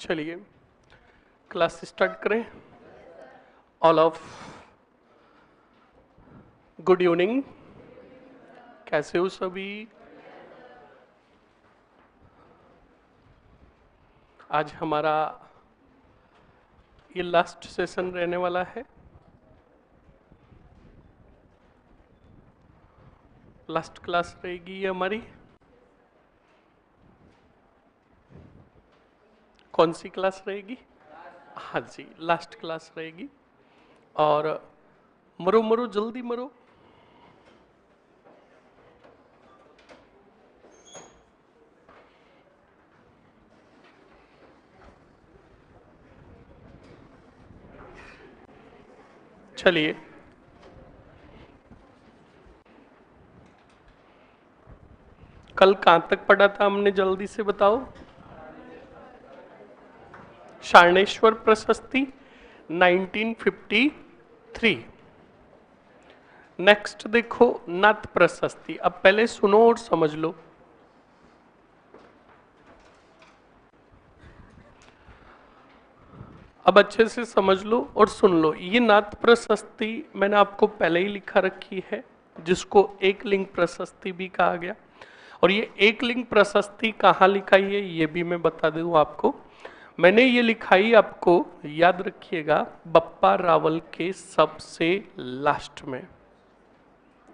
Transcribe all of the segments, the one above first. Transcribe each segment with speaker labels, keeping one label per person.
Speaker 1: चलिए class start करें। All of good evening. कैसे हो सभी? आज हमारा ये लास्ट सेशन रहने वाला है। लास्ट क्लास रहेगी ये हमारी। कौन सी क्लास रहेगी? हाँ जी, लास्ट क्लास रहेगी। और मरो मरो जल्दी मरो। चलिए कल कहां तक पढ़ा था हमने, जल्दी से बताओ। शार्णेश्वर प्रशस्ति 1953। नेक्स्ट देखो नाथ प्रशस्ति। अब पहले सुनो और समझ लो। अब अच्छे से समझ लो और सुन लो। ये नाथ प्रशस्ति मैंने आपको पहले ही लिखा रखी है, जिसको एक लिंग प्रशस्ति भी कहा गया। और ये एक लिंग प्रशस्ति कहाँ लिखाई है ये भी मैं बता दूं आपको। मैंने ये लिखाई, आपको याद रखिएगा, बप्पा रावल के सबसे लास्ट में।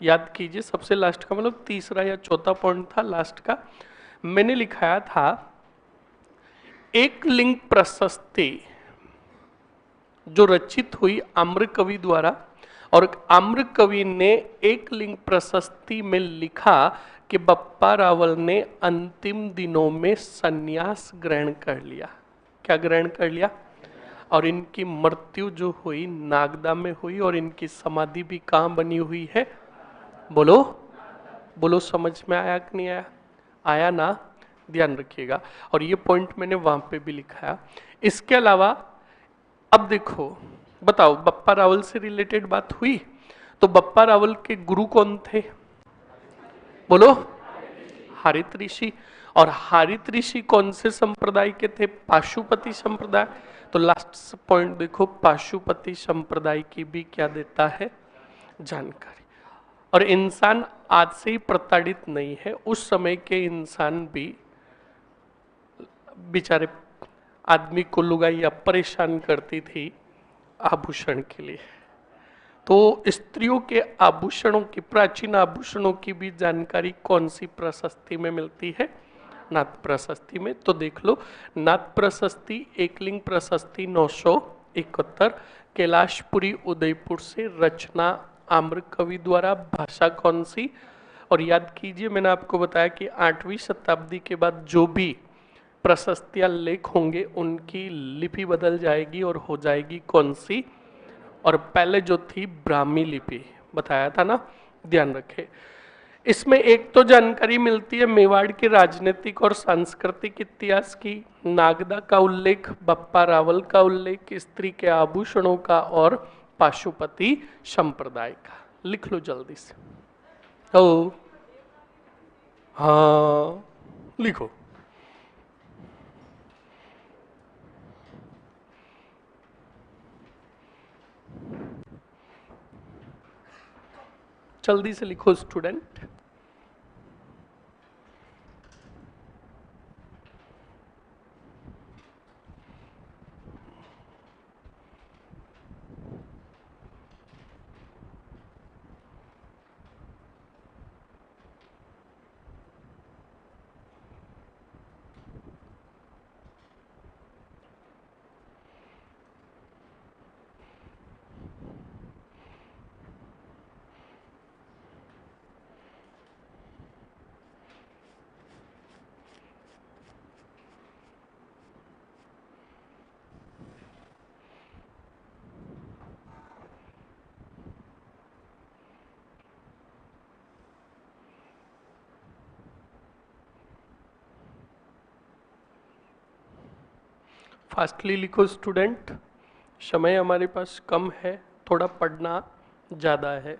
Speaker 1: याद कीजिए, सबसे लास्ट का मतलब तीसरा या चौथा पॉइंट था लास्ट का। मैंने लिखाया था एक लिंग प्रशस्ति जो रचित हुई आम्र कवि द्वारा। और आम्र कवि ने एक लिंग प्रशस्ति में लिखा कि बप्पा रावल ने अंतिम दिनों में संन्यास ग्रहण कर लिया। क्या ग्रहण कर लिया? और इनकी मृत्यु जो हुई नागदा में हुई, और इनकी समाधि भी कहाँ बनी हुई है? बोलो बोलो, समझ में आया कि नहीं आया? आया ना? ध्यान रखिएगा। और ये पॉइंट मैंने वहां पे भी लिखाया। इसके अलावा अब देखो, बताओ, बप्पा रावल से रिलेटेड बात हुई तो बप्पा रावल के गुरु कौन थे? बोलो। हारित ऋषि। और हारित ऋषि कौन से संप्रदाय के थे? पाशुपति संप्रदाय। तो लास्ट पॉइंट देखो, पाशुपति संप्रदाय की भी क्या देता है? जानकारी। और इंसान आज से ही प्रताड़ित नहीं है, उस समय के इंसान भी बेचारे आदमी को लुगाइयां परेशान करती थी आभूषण के लिए। तो स्त्रियों के आभूषणों की, प्राचीन आभूषणों की भी जानकारी कौन सी प्रशस्ति में मिलती है? नाथ प्रशस्ति में। तो देख लो, नाथ प्रशस्ति एकलिंग प्रशस्ति 971, कैलाशपुरी उदयपुर से, रचना आम्र कवि द्वारा, भाषा कौन सी? और याद कीजिए, मैंने आपको बताया कि 8वीं शताब्दी के बाद जो भी प्रशस्तियां लेख होंगे उनकी लिपि बदल जाएगी और हो जाएगी कौन सी? और पहले जो थी ब्राह्मी लिपि, बताया था ना, ध्यान रखे। इसमें एक तो जानकारी मिलती है मेवाड़ के राजनीतिक और सांस्कृतिक इतिहास की, नागदा का उल्लेख, बप्पा रावल का उल्लेख, स्त्री के आभूषणों का, और पाशुपति संप्रदाय का। लिख लो जल्दी से। ओ हाँ, लिखो। जल्दी से लिखो स्टूडेंट। फास्टली लिखो स्टूडेंट, समय हमारे पास कम है, थोड़ा पढ़ना ज़्यादा है।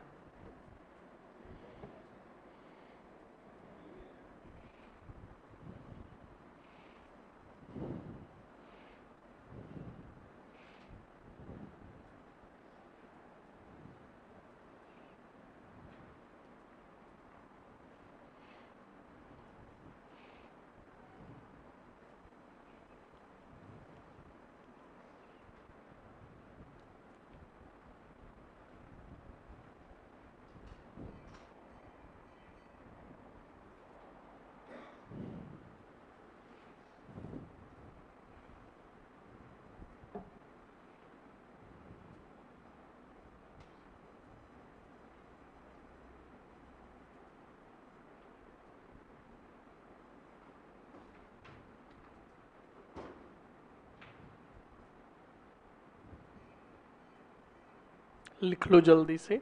Speaker 1: लिख लो जल्दी से।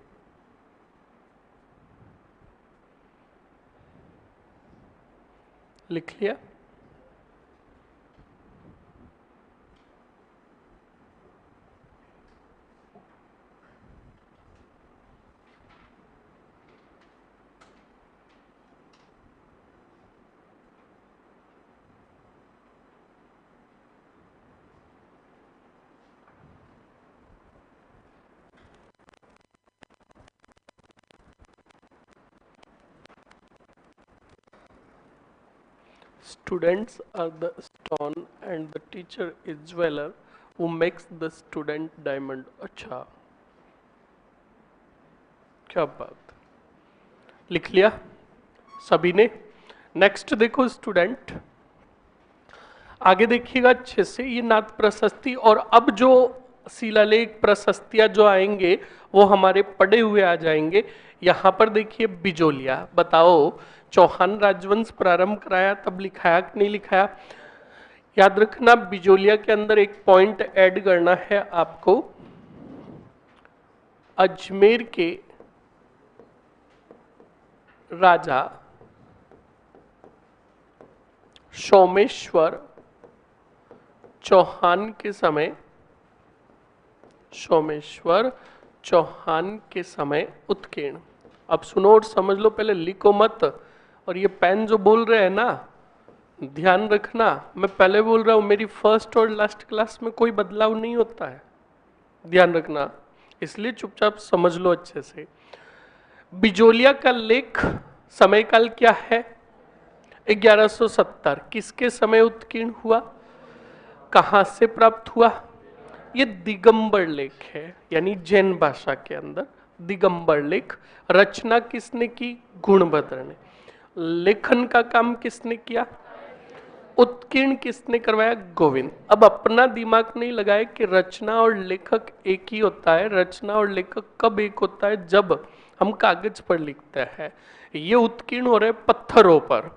Speaker 1: लिख लिया? Students are the stone and the teacher is jeweler who makes the student diamond। अच्छा, क्या बात, लिख लिया सभी ने? नेक्स्ट देखो स्टूडेंट, आगे देखिएगा अच्छे से, ये नाथ प्रशस्ति और अब जो शिलालेख प्रशस्तियां जो आएंगे वो हमारे पढ़े हुए आ जाएंगे। यहां पर देखिए बिजोलिया, बताओ चौहान राजवंश प्रारंभ कराया तब लिखाया कि नहीं लिखाया? याद रखना बिजोलिया के अंदर एक पॉइंट ऐड करना है आपको, अजमेर के राजा सोमेश्वर चौहान के समय, सोमेश्वर चौहान के समय उत्कीर्ण। अब सुनो और समझ लो, पहले लिखो मत। और ये पेन जो बोल रहे हैं ना, ध्यान रखना, मैं पहले बोल रहा हूं मेरी फर्स्ट और लास्ट क्लास में कोई बदलाव नहीं होता है, ध्यान रखना, इसलिए चुपचाप समझ लो अच्छे से। बिजोलिया का लेख समय काल क्या है? 1170। किसके समय उत्कीर्ण हुआ, कहां से प्राप्त हुआ? ये दिगंबर लेख है, यानी जैन भाषा के अंदर दिगंबर लेख। रचना किसने की? गुणभद्र ने। लेखन का काम किसने किया? उत्कीर्ण किसने करवाया? गोविंद। अब अपना दिमाग नहीं लगाए कि रचना और लेखक एक ही होता है। रचना और लेखक कब एक होता है? जब हम कागज पर लिखते हैं। ये उत्कीर्ण हो रहे पत्थरों पर,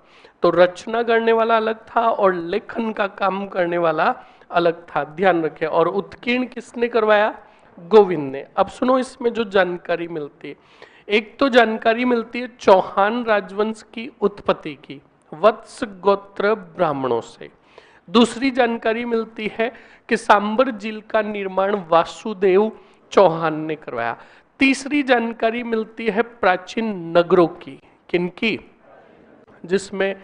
Speaker 1: तो रचना करने वाला अलग था और लेखन का काम करने वाला अलग था, ध्यान रखें। और उत्कीर्ण किसने करवाया? गोविंद ने। अब सुनो इसमें जो जानकारी मिलती है, एक तो जानकारी मिलती है चौहान राजवंश की उत्पत्ति की, वत्स गोत्र ब्राह्मणों से। दूसरी जानकारी मिलती है कि सांबर झील का निर्माण वासुदेव चौहान ने करवाया। तीसरी जानकारी मिलती है प्राचीन नगरों की, किनकी? जिसमें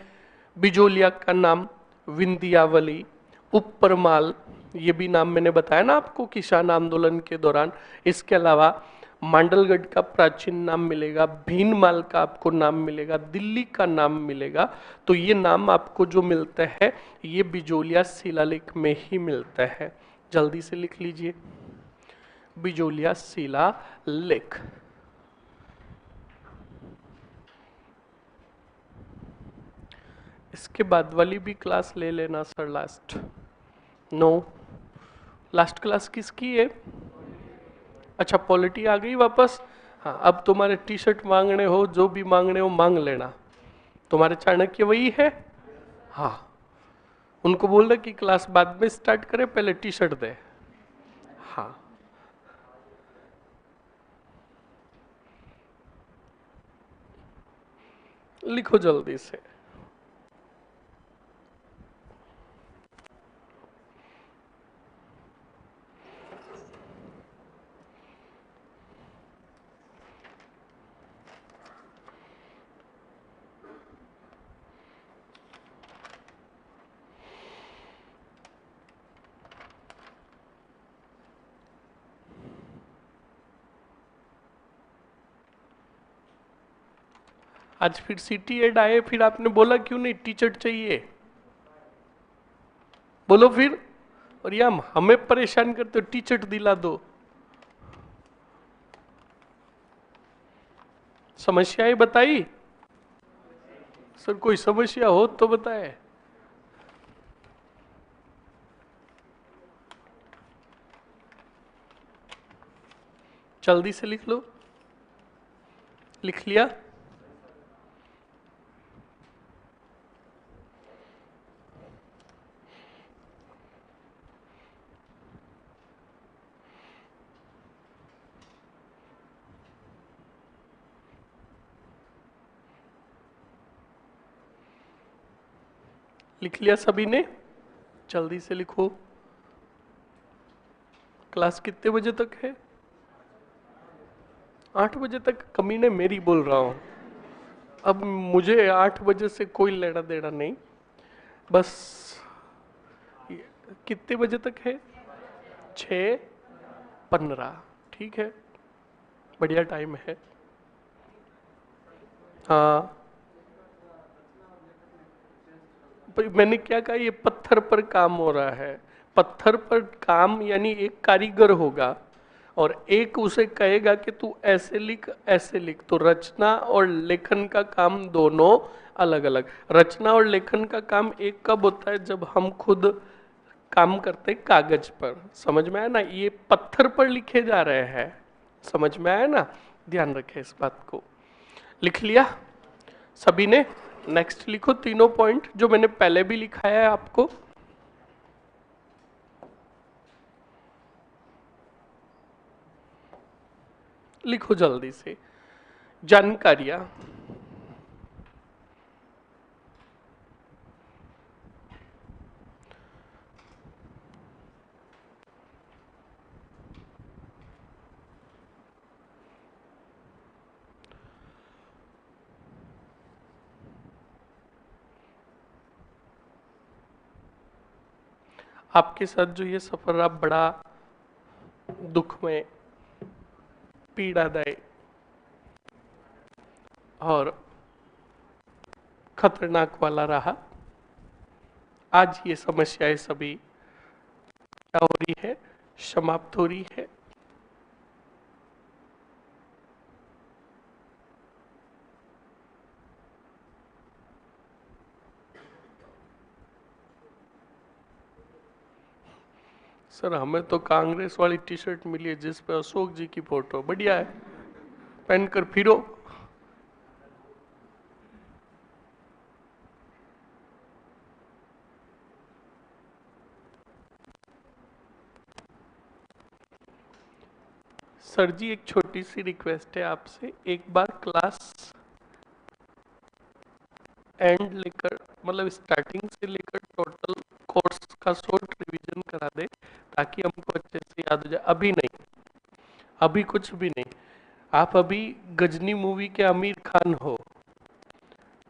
Speaker 1: बिजोलिया का नाम, विंध्यावली, उपरमाल, ये भी नाम मैंने बताया ना आपको किसान आंदोलन के दौरान। इसके अलावा मांडलगढ़ का प्राचीन नाम मिलेगा, भीनमाल का आपको नाम मिलेगा, दिल्ली का नाम मिलेगा। तो ये नाम आपको जो मिलता है ये बिजोलिया शिलालेख में ही मिलता है। जल्दी से लिख लीजिए, बिजोलिया शिलालेख। इसके बाद वाली भी क्लास ले लेना sir, last. No, last class किसकी है? अच्छा, पॉलिटी आ गई वापस। हाँ, अब तुम्हारे टी शर्ट मांगने हो, जो भी मांगने हो मांग लेना। तुम्हारे चाणक्य वही है। हाँ, उनको बोल रहे कि क्लास बाद में स्टार्ट करे, पहले टी शर्ट दे। हाँ, लिखो जल्दी से। आज फिर सिटी एड आए, फिर आपने बोला क्यों नहीं टी शर्ट चाहिए? बोलो फिर। और ये हमें परेशान करते हो, टी शर्ट दिला दो। समस्याएं बताई सर, कोई समस्या हो तो बताए। जल्दी से लिख लो। लिख लिया? लिख लिया सभी ने? जल्दी से लिखो। क्लास कितने बजे तक है? 8 बजे तक। कमीने मेरी बोल रहा हूं। अब मुझे 8 बजे से कोई लेना देना नहीं। बस कितने बजे तक है? 6:15। ठीक है, बढ़िया टाइम है। हाँ, मैंने क्या कहा, ये पत्थर पर काम हो रहा है। पत्थर पर काम यानी एक कारीगर होगा और एक उसे कहेगा कि तू ऐसे लिख ऐसे लिख। तो रचना और लेखन का काम दोनों अलग अलग। रचना और लेखन का काम एक कब होता है? जब हम खुद काम करते कागज पर। समझ में आया ना? ये पत्थर पर लिखे जा रहे हैं। समझ में आया ना? ध्यान रखें इस बात को। लिख लिया सभी ने? नेक्स्ट लिखो तीनों पॉइंट जो मैंने पहले भी लिखाया है आपको। लिखो जल्दी से। जानकारियां। आपके साथ जो ये सफर रहा बड़ा दुखमय, पीड़ादायी और खतरनाक वाला रहा। आज ये समस्याएं सभी क्या हो रही है? समाप्त हो रही है। सर हमें तो कांग्रेस वाली टी शर्ट मिली है जिस पे अशोक जी की फोटो। बढ़िया है, पहनकर फिरो। सर जी एक छोटी सी रिक्वेस्ट है आपसे, एक बार क्लास एंड लेकर मतलब स्टार्टिंग से लेकर टोटल कोर्स का शॉर्ट रिवीजन करा दे ताकि हमको अच्छे से याद हो जाए। अभी नहीं, अभी कुछ भी नहीं। आप अभी गजनी मूवी के आमिर खान हो,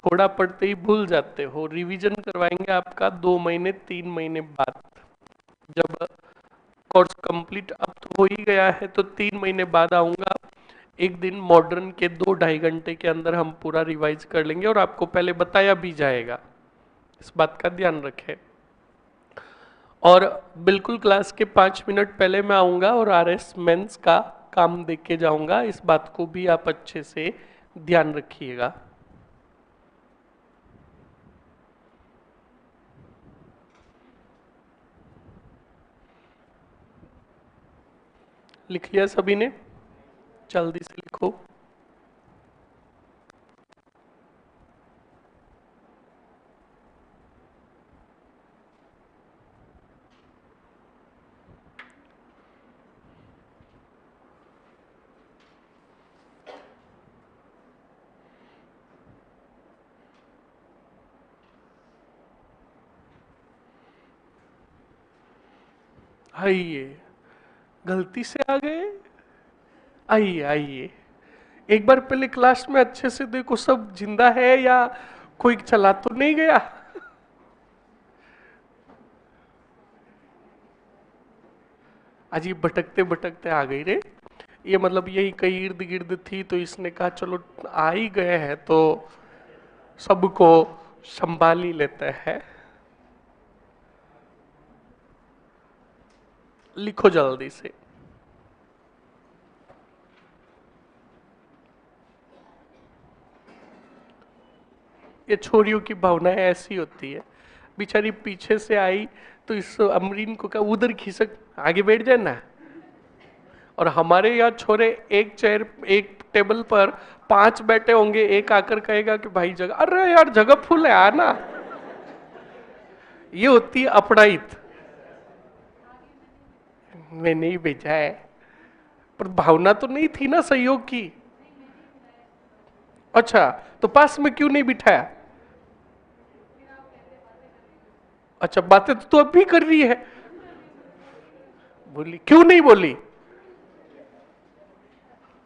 Speaker 1: थोड़ा पढ़ते ही भूल जाते हो। रिवीजन करवाएंगे आपका 2 महीने 3 महीने बाद। जब कोर्स कंप्लीट अब तो हो ही गया है तो 3 महीने बाद आऊंगा। एक दिन मॉडर्न के 2-2.5 घंटे के अंदर हम पूरा रिवाइज कर लेंगे और आपको पहले बताया भी जाएगा। इस बात का ध्यान रखें। और बिल्कुल क्लास के 5 मिनट पहले मैं आऊंगा और आरएस मेंस का काम देख के जाऊंगा। इस बात को भी आप अच्छे से ध्यान रखिएगा। लिख लिया सभी ने? जल्दी से लिखो। आइए, गलती से आ गए। आइए आइए, एक बार पहले क्लास में अच्छे से देखो सब जिंदा है या कोई चला तो नहीं गया। आज ये भटकते भटकते आ गई रे। ये मतलब यही कहीं इर्द गिर्द थी तो इसने कहा चलो आ ही गए हैं तो सबको संभाल ही लेते हैं। लिखो जल्दी से। ये छोरियों की भावनाएं ऐसी होती है। बेचारी पीछे से आई तो इस अमरीन को कहा उधर खिसक आगे बैठ जाए ना। और हमारे यहाँ छोरे एक चेयर एक टेबल पर 5 बैठे होंगे, एक आकर कहेगा कि भाई जगह, अरे यार जगह फुल है आना। ये होती है अपनाइत। मैंने ही भेजा है पर भावना तो नहीं थी ना सहयोग की। अच्छा, तो पास में क्यों नहीं बिठाया? अच्छा, बातें तो तू अब भी कर रही है। बोली क्यों नहीं बोली?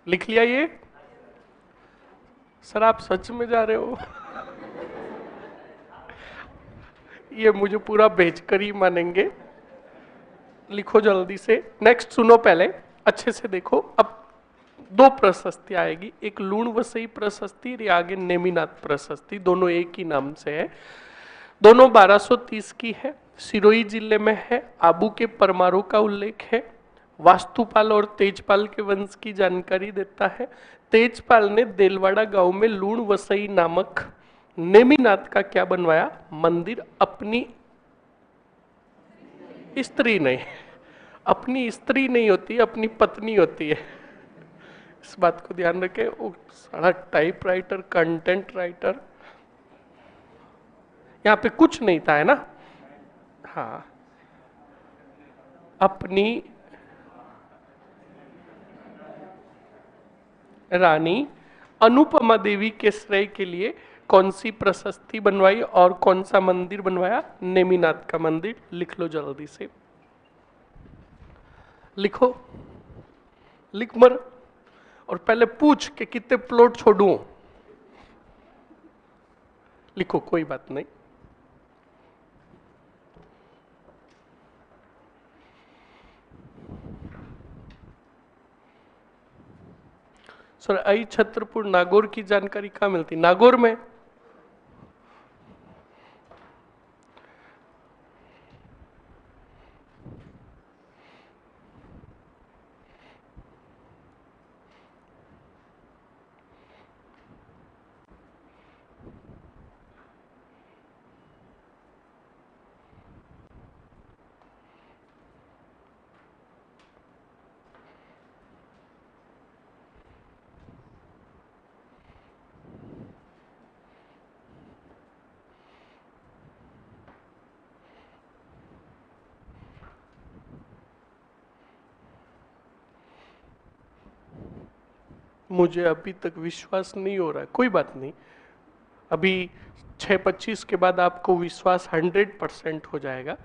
Speaker 1: लिख लिया ये? सर आप सच में जा रहे हो? ये मुझे पूरा भेजकर ही मानेंगे। लिखो जल्दी से, नेक्स्ट सुनो पहले, अच्छे से देखो। अब दो प्रशस्ति आएगी, एक लूण वसई प्रशस्ति, और आगे नेमिनाथ प्रशस्ति, दोनों एक ही नाम से है। दोनों 1230 की है, सिरोही जिले में है। आबू के परमारों का उल्लेख है। वास्तुपाल और तेजपाल के वंश की जानकारी देता है। तेजपाल ने देलवाड़ा गांव में लूण वसई नामक नेमिनाथ का क्या बनवाया? मंदिर। अपनी स्त्री नहीं, अपनी स्त्री नहीं होती, अपनी पत्नी होती है। इस बात को ध्यान रखें। वो सारा टाइप राइटर, कंटेंट राइटर, यहाँ पे कुछ नहीं था, है ना? हाँ, अपनी रानी अनुपमा देवी के श्रेय के लिए कौन सी प्रशस्ति बनवाई और कौन सा मंदिर बनवाया? नेमिनाथ का मंदिर। लिख लो जल्दी से, लिखो, लिख मर। और पहले पूछ के कितने प्लॉट छोड़ूं। लिखो, कोई बात नहीं। सर आई छत्रपुर नागौर की जानकारी कहाँ मिलती? नागौर में। मुझे अभी तक विश्वास नहीं हो रहा है, कोई बात नहीं। अभी 6:25 के बाद आपको विश्वास 100% हो जाएगा।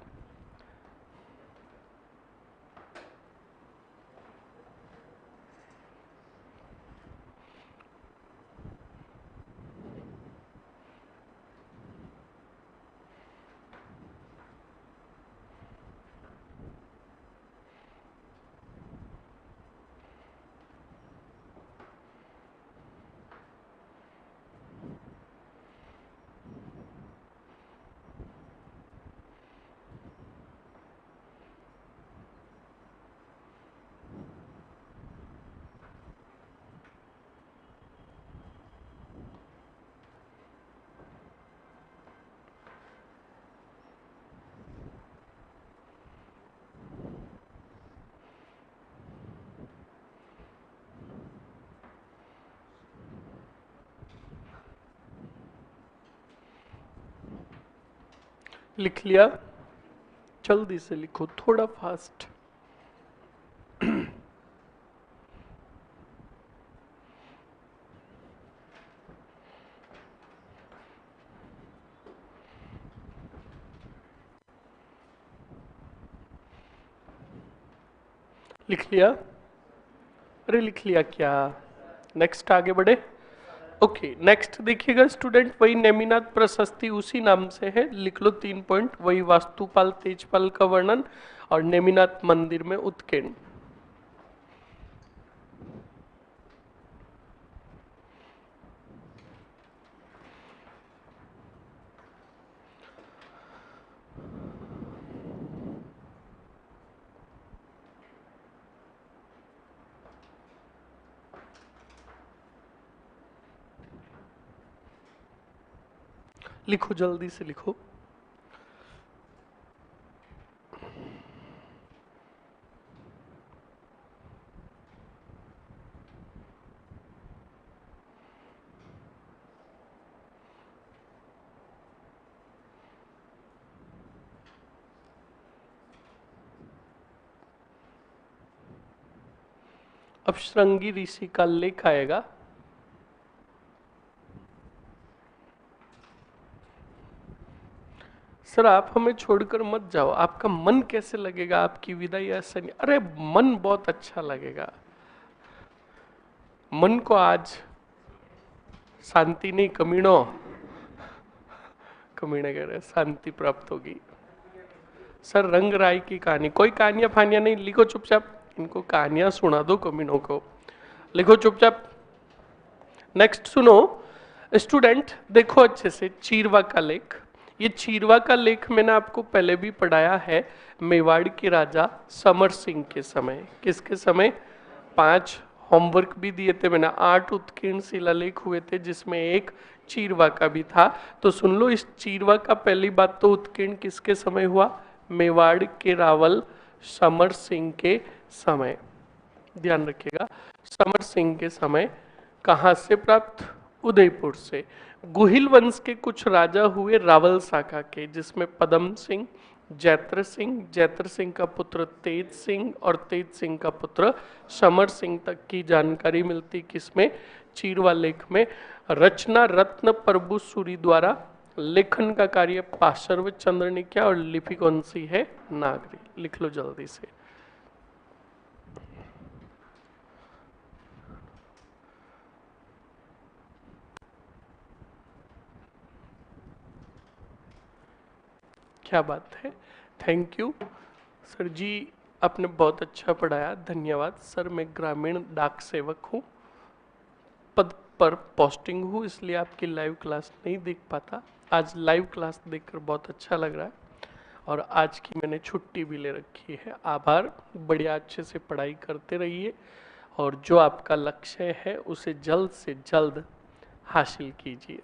Speaker 1: लिख लिया? जल्दी से लिखो, थोड़ा फास्ट। लिख लिया? अरे लिख लिया क्या? नेक्स्ट आगे बढ़े। ओके, नेक्स्ट देखिएगा स्टूडेंट, वही नेमिनाथ प्रशस्ति उसी नाम से है। लिख लो 3 पॉइंट, वही वास्तुपाल तेजपाल का वर्णन और नेमिनाथ मंदिर में उत्कीर्ण। लिखो जल्दी से लिखो। अब श्रृंगी ऋषि का लेख आएगा। सर आप हमें छोड़कर मत जाओ, आपका मन कैसे लगेगा, आपकी विदाई ऐसा नहीं। अरे मन बहुत अच्छा लगेगा, मन को आज शांति नहीं, कमीनों, कमीने कह रहे शांति प्राप्त होगी। सर रंग राय की कहानी, कोई कहानियां फानियां नहीं, लिखो चुपचाप, इनको कहानियां सुना दो कमीनों को, लिखो चुपचाप। नेक्स्ट सुनो स्टूडेंट, देखो अच्छे से चीरवा का लेख। ये चीरवा का लेख मैंने आपको पहले भी पढ़ाया है, मेवाड़ के राजा समर सिंह के समय। किसके समय? 5 होमवर्क भी दिए थे मैंने, 8 उत्कीर्ण शिलालेख हुए थे जिसमें एक चीरवा का भी था। तो सुन लो, इस चीरवा का पहली बात तो उत्कीर्ण किसके समय हुआ? मेवाड़ के रावल समर सिंह के समय। ध्यान रखिएगा, समर सिंह के समय। कहां से प्राप्त? उदयपुर से। गुहिल वंश के कुछ राजा हुए रावल शाखा के, जिसमें पदम सिंह, जैत्र सिंह का पुत्र तेज सिंह और तेज सिंह का पुत्र समर सिंह तक की जानकारी मिलती किसमें? चीरवा लेख में। रचना रत्न प्रभु सूरी द्वारा, लेखन का कार्य पाशर्व चंद्र ने किया और लिपि कौन सी है? नागरी। लिख लो जल्दी से। क्या बात है, थैंक यू सर जी, आपने बहुत अच्छा पढ़ाया, धन्यवाद सर। मैं ग्रामीण डाक सेवक हूँ, पद पर पोस्टिंग हूँ, इसलिए आपकी लाइव क्लास नहीं देख पाता। आज लाइव क्लास देखकर बहुत अच्छा लग रहा है, और आज की मैंने छुट्टी भी ले रखी है। आभार, बढ़िया अच्छे से पढ़ाई करते रहिए, और जो आपका लक्ष्य है उसे जल्द से जल्द हासिल कीजिए।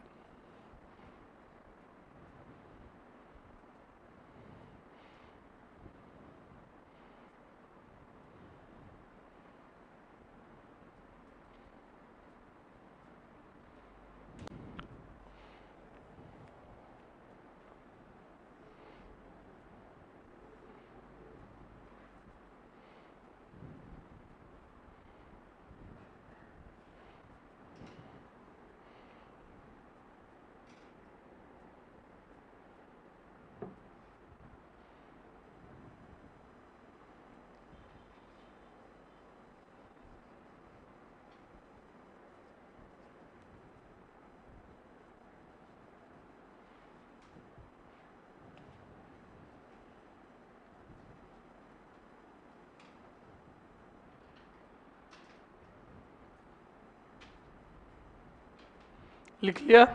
Speaker 1: लिख लिया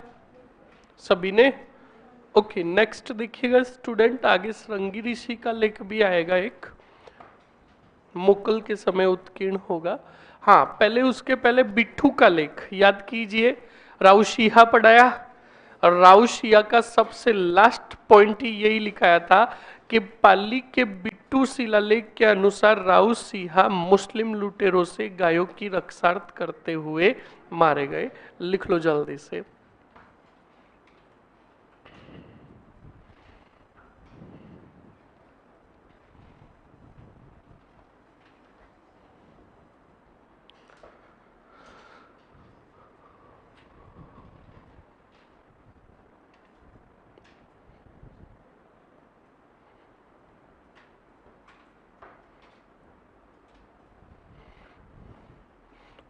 Speaker 1: सभी ने? ओके, नेक्स्ट देखिएगा स्टूडेंट, आगे श्रृंगी ऋषि का लेख भी आएगा, एक मुकल के समय उत्कीर्ण होगा। हाँ, पहले उसके पहले बिट्ठू का लेख याद कीजिए, राउशिया पढ़ाया, और राउशिया का सबसे लास्ट पॉइंट ही यही लिखाया था कि पाली के बिट्टू शिलालेख के अनुसार राउशिया मुस्लिम लुटेरों से गायों की रक्षार्थ करते हुए मारे गए। लिख लो जल्दी से।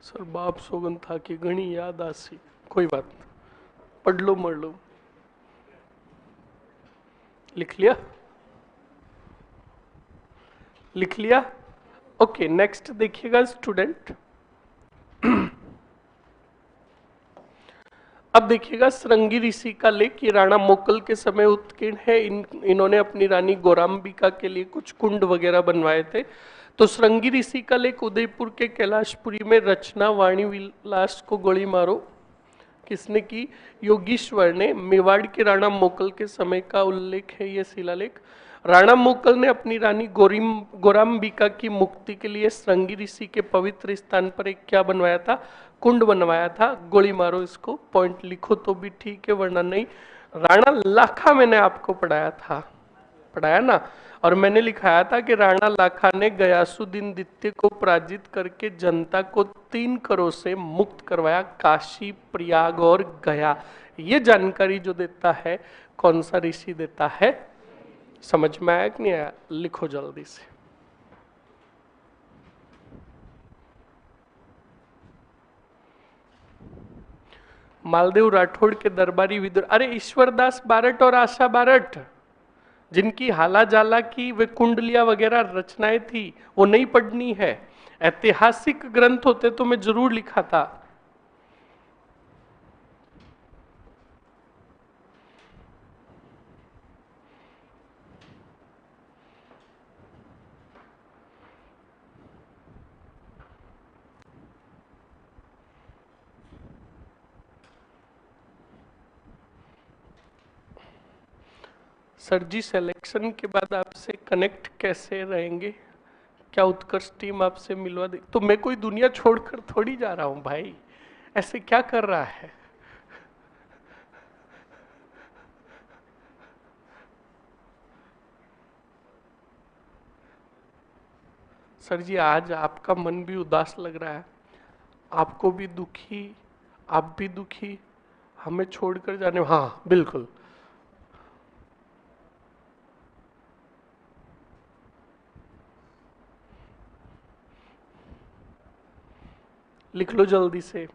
Speaker 1: सर बाप सोगन था कि घनी याद आसी, कोई बात नहीं, पढ़ लो मर लो। लिख लिया? लिख लिया? ओके, नेक्स्ट देखिएगा स्टूडेंट। अब देखिएगा श्रृंगी ऋषि का लेख, ये राणा मोकल के समय उत्कीर्ण है। इन्होंने अपनी रानी गौराम्बिका के लिए कुछ कुंड वगैरह बनवाए थे। तो श्रृंगी ऋषि का लेख उदयपुर के कैलाशपुरी में, रचना वाणी विलास को गोली मारो किसने की? योगीश्वर ने। मेवाड़ के राणा मोकल के समय का उल्लेख है ये शिलालेख। राणा मोकल ने अपनी रानी गौराम्बिका की मुक्ति के लिए श्रृंगी ऋषि के पवित्र स्थान पर एक क्या बनवाया था? कुंड बनवाया था। गोली मारो इसको, पॉइंट लिखो तो भी ठीक है, वरना नहीं। राणा लाखा मैंने आपको पढ़ाया था, पढ़ाया ना, और मैंने लिखाया था कि राणा लाखा ने गयासुद्दीन द्वितीय को पराजित करके जनता को 3 करोड़ से मुक्त करवाया, काशी, प्रयाग और गया। ये जानकारी जो देता है कौन सा ऋषि देता है? समझ में आया कि नहीं आया? लिखो जल्दी से। मालदेव राठौड़ के दरबारी विद्रोह, अरे ईश्वरदास बारट और आशा बारट, जिनकी हाला जाला की वे कुंडलियां वगैरह रचनाएं थी, वो नहीं पढ़नी है। ऐतिहासिक ग्रंथ होते तो मैं जरूर लिखा था। सर जी, सिलेक्शन के बाद आपसे कनेक्ट कैसे रहेंगे? क्या उत्कर्ष टीम आपसे मिलवा दे? तो मैं कोई दुनिया छोड़कर थोड़ी जा रहा हूं भाई, ऐसे क्या कर रहा है? सर जी, आज आपका मन भी उदास लग रहा है, आपको भी दुखी, आप भी दुखी, हमें छोड़कर जाने। हाँ बिल्कुल, लिख लो जल्दी से।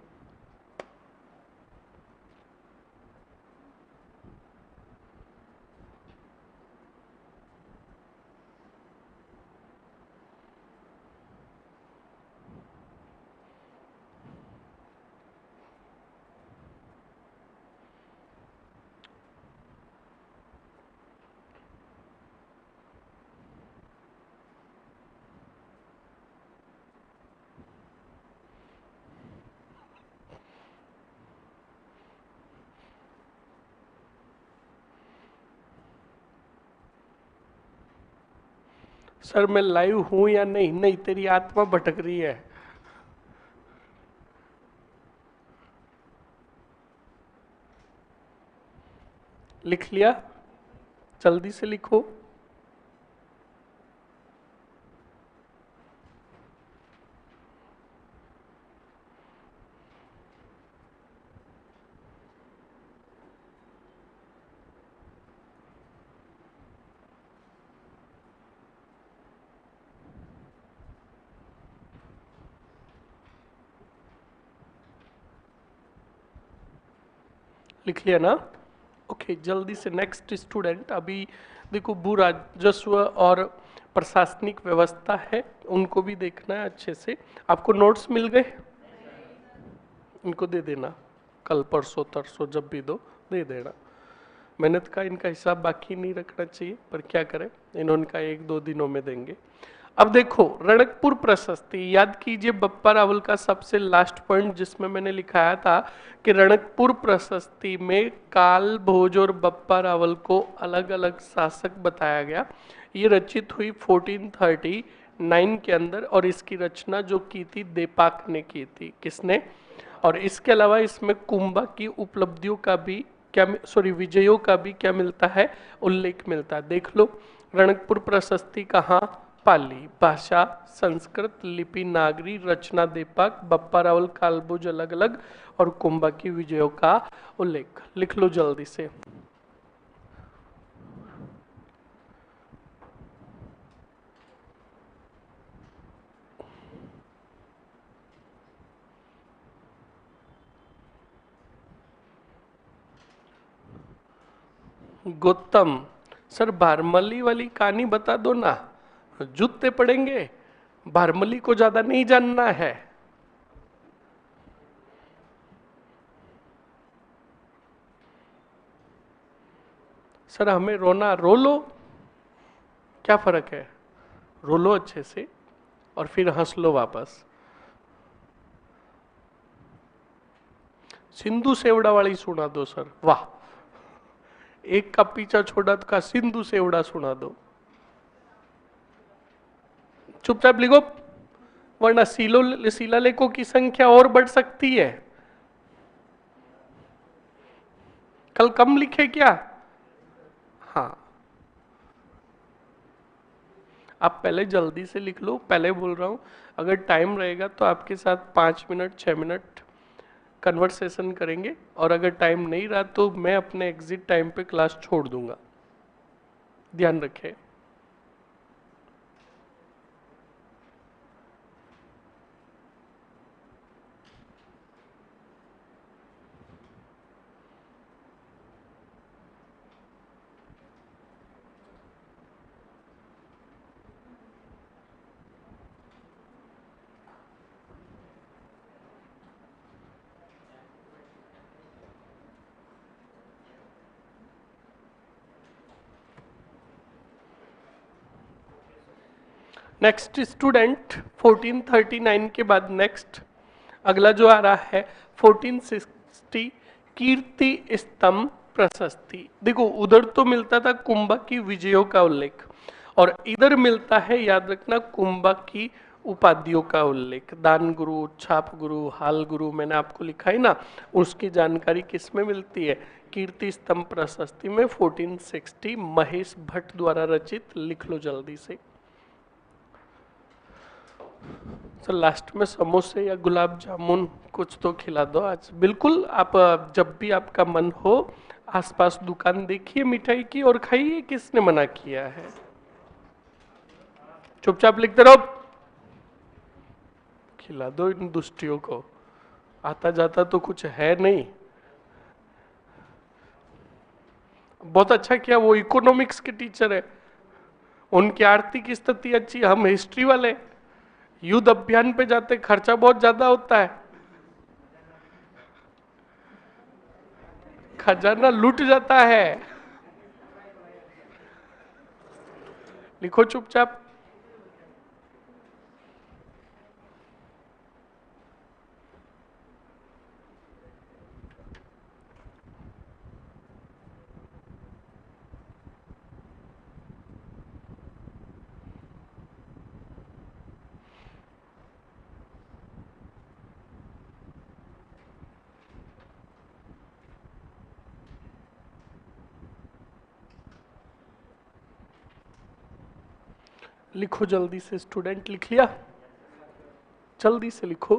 Speaker 1: सर मैं लाइव हूं या नहीं? नहीं, तेरी आत्मा भटक रही है। लिख लिया? जल्दी से लिखो। लिख लिया ना? ओके, जल्दी से नेक्स्ट स्टूडेंट। अभी देखो, भू राजस्व और प्रशासनिक व्यवस्था है, उनको भी देखना है अच्छे से। आपको नोट्स मिल गए? इनको दे देना, कल परसों तरसों जब भी दो दे देना। मेहनत का इनका हिसाब बाकी नहीं रखना चाहिए, पर क्या करें, इन्होंने का 1-2 दिनों में देंगे। अब देखो, रणकपुर प्रशस्ति, याद कीजिए बप्पा रावल का सबसे लास्ट पॉइंट जिसमें मैंने लिखाया था कि रणकपुर प्रशस्ति में काल भोज और बप्पा रावल को अलग अलग शासक बताया गया। ये रचित हुई 1439 के अंदर, और इसकी रचना जो की थी देपाक ने की थी। किसने? और इसके अलावा इसमें कुंभा की उपलब्धियों का भी क्या, सॉरी, विजयों का भी क्या मिलता है? उल्लेख मिलता है। देख लो, रणकपुर प्रशस्ति कहाँ? पाली भाषा, संस्कृत लिपि, नागरी, रचना देपाक, बप्पा रावल कालभोज अलग अलग, और कुंभा की विजयों का उल्लेख। लिख लो जल्दी से। गौतम सर, भारमली वाली कहानी बता दो ना, जूते पड़ेंगे। भारमली को ज्यादा नहीं जानना है। सर हमें रोना, रो लो, क्या फर्क है? रो लो अच्छे से और फिर हंस लो वापस। सिंधु सेवड़ा वाली सुना दो सर, वाह, एक का पीछा छोड़ा तो का सिंधु सेवड़ा सुना दो। चुपचाप लिखो, वरना शिलालेखों की संख्या और बढ़ सकती है। कल कम लिखे क्या? हाँ, आप पहले जल्दी से लिख लो, पहले बोल रहा हूं। अगर टाइम रहेगा तो आपके साथ 5 मिनट 6 मिनट कन्वर्सेशन करेंगे, और अगर टाइम नहीं रहा तो मैं अपने एग्जिट टाइम पे क्लास छोड़ दूंगा। ध्यान रखें। नेक्स्ट स्टूडेंट 1439 के बाद नेक्स्ट अगला जो आ रहा है 1460 कीर्ति स्तंभ प्रशस्ति। देखो उधर तो मिलता था कुंभक की विजयों का उल्लेख और इधर मिलता है, याद रखना, कुंभक की उपाधियों का उल्लेख। दान गुरु, छाप गुरु, हाल गुरु मैंने आपको लिखा है ना, उसकी जानकारी किस में मिलती है? कीर्ति स्तंभ प्रशस्ति में 1460 महेश भट्ट द्वारा रचित। लिख लो जल्दी से। तो लास्ट में समोसे या गुलाब जामुन कुछ तो खिला दो आज। बिल्कुल, आप जब भी आपका मन हो आसपास दुकान देखिए मिठाई की और खाइए। किसने मना किया है? चुपचाप लिखते रहो। खिला दो इन दुष्टियों को, आता जाता तो कुछ है नहीं। बहुत अच्छा किया, वो इकोनॉमिक्स के टीचर है, उनकी आर्थिक स्थिति अच्छी। हम हिस्ट्री वाले युद्ध अभियान पे जाते, खर्चा बहुत ज्यादा होता है, खजाना लूट जाता है। लिखो चुपचाप। लिखो जल्दी से स्टूडेंट। लिख लिया? जल्दी से लिखो।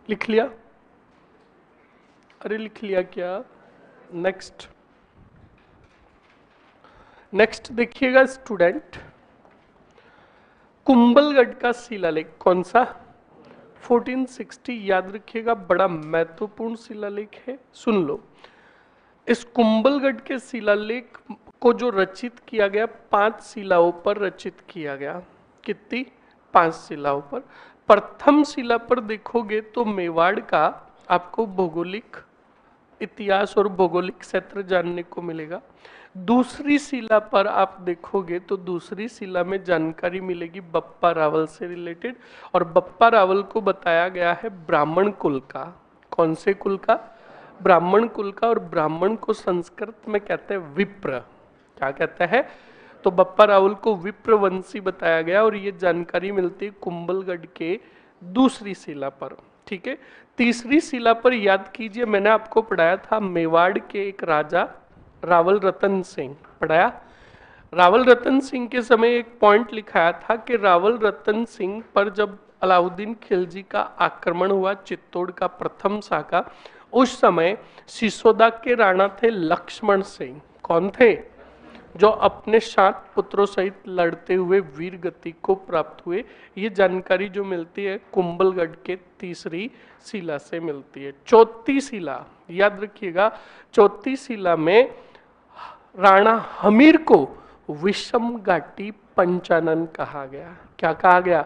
Speaker 1: लिख लिया? अरे लिख लिया क्या? नेक्स्ट नेक्स्ट देखिएगा स्टूडेंट, कुंभलगढ़ का शिलालेख। कौन सा? 1460। याद रखिएगा, बड़ा महत्वपूर्ण शिलालेख है। सुन लो, इस कुंभलगढ़ के शिलालेख को जो रचित किया गया 5 शिलाओं पर रचित किया गया। कितनी? 5 शिलाओं पर। प्रथम शिला पर देखोगे तो मेवाड़ का आपको भौगोलिक इतिहास और भौगोलिक क्षेत्र जानने को मिलेगा। दूसरी शिला पर आप देखोगे तो दूसरी शिला में जानकारी मिलेगी बप्पा रावल से रिलेटेड, और बप्पा रावल को बताया गया है ब्राह्मण कुल का। कौन से कुल का? ब्राह्मण कुल का। और ब्राह्मण को संस्कृत में कहते हैं विप्र। क्या कहते हैं? तो बप्पा रावल को विप्रवंशी बताया गया और ये जानकारी मिलती है कुंभलगढ़ के दूसरी शिला पर। ठीक है, तीसरी शिला पर याद कीजिए, मैंने आपको पढ़ाया था मेवाड़ के एक राजा रावल रतन सिंह। पढ़ाया? रावल रतन सिंह के समय एक पॉइंट लिखाया था कि रावल रतन सिंह पर जब अलाउद्दीन खिलजी का आक्रमण हुआ, चित्तौड़ का प्रथम शाखा, उस समय सिसोदा के राणा थे लक्ष्मण सिंह। कौन थे? जो अपने 7 पुत्रों सहित लड़ते हुए वीर गति को प्राप्त हुए। ये जानकारी जो मिलती है कुंभलगढ़ के तीसरी शिला से मिलती है। चौथी शिला याद रखिएगा, चौथी शिला में राणा हमीर को विषम घाटी पंचानन कहा गया। क्या कहा गया?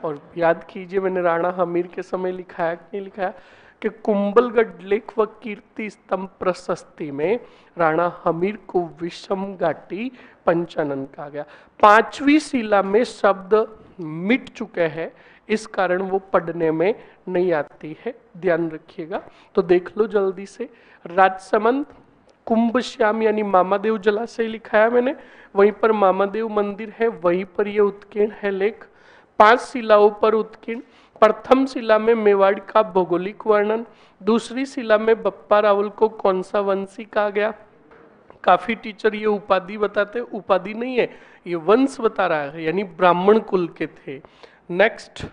Speaker 1: और याद कीजिए, मैंने राणा हमीर के समय लिखाया कि नहीं लिखाया कि कुंभलगढ़ लेख व कीर्ति स्तंभ प्रशस्ति में राणा हमीर को विषम घाटी पंचानन कहा गया। 5वीं शिला में शब्द मिट चुके हैं, इस कारण वो पढ़ने में नहीं आती है, ध्यान रखिएगा। तो देख लो जल्दी से। राजसमंद कुंभश्याम यानी मामादेव जलाशय लिखा है मैंने, वहीं पर मामादेव मंदिर है, वहीं पर ये उत्कीर्ण है लेख। 5 शिलाओं पर उत्कीर्ण। प्रथम शिला में मेवाड़ का भौगोलिक वर्णन। दूसरी शिला में बप्पा रावल को कौन सा वंशी कहा गया? काफी टीचर ये उपाधि बताते हैं, उपाधि नहीं है, ये वंश बता रहा है, यानी ब्राह्मण कुल के थे। नेक्स्ट,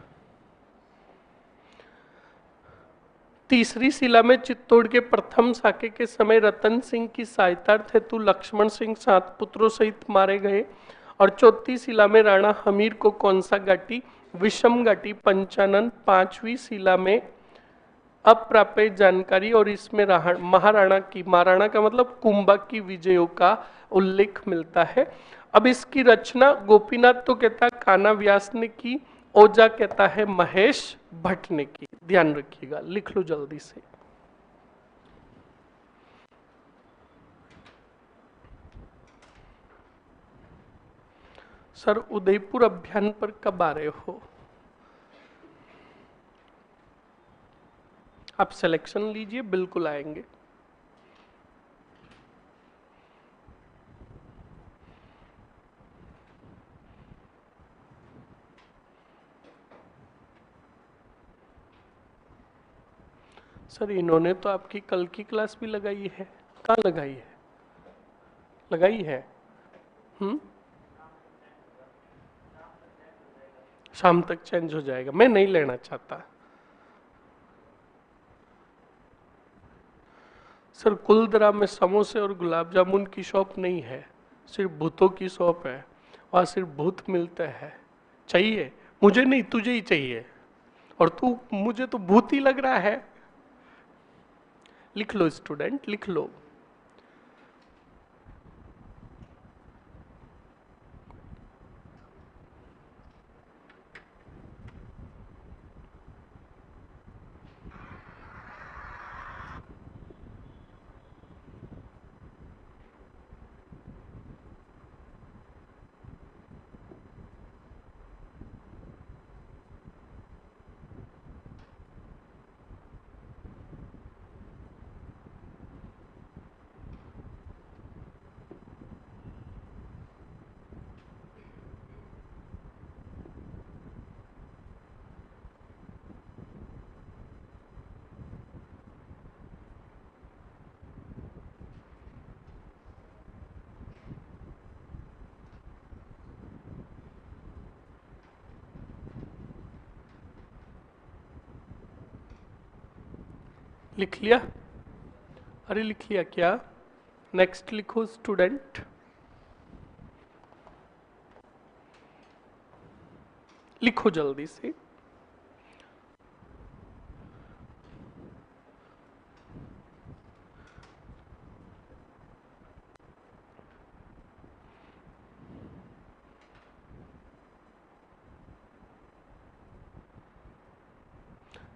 Speaker 1: तीसरी शिला में चित्तौड़ के प्रथम साके के समय रतन सिंह की सहायतार्थ हेतु लक्ष्मण सिंह 7 पुत्रों सहित मारे गए। और चौथी शिला में राणा हमीर को कौन सा घाटी, विषम घाटी पंचानन। पांचवी शिला में अप्राप्य जानकारी और इसमें महाराणा की, महाराणा का मतलब कुंभा की विजयों का उल्लेख मिलता है। अब इसकी रचना गोपीनाथ तो कहता है कान्हा व्यास ने की, ओझा कहता है महेश भट्ट ने की। ध्यान रखिएगा, लिख लो जल्दी से। सर उदयपुर अभियान पर कब आ रहे हो? आप सिलेक्शन लीजिए, बिल्कुल आएंगे। सर इन्होंने तो आपकी कल की क्लास भी लगाई है। कहाँ लगाई है? लगाई है। शाम तक चेंज हो जाएगा, मैं नहीं लेना चाहता। सर कुलदरा में समोसे और गुलाब जामुन की शॉप नहीं है, सिर्फ भूतों की शॉप है, वहां सिर्फ भूत मिलते हैं। चाहिए? मुझे नहीं, तुझे ही चाहिए, और तू मुझे तो भूत ही लग रहा है। लिख लो स्टूडेंट, लिख लो। लिख लिया? अरे लिख लिया क्या? नेक्स्ट लिखो स्टूडेंट, लिखो जल्दी से।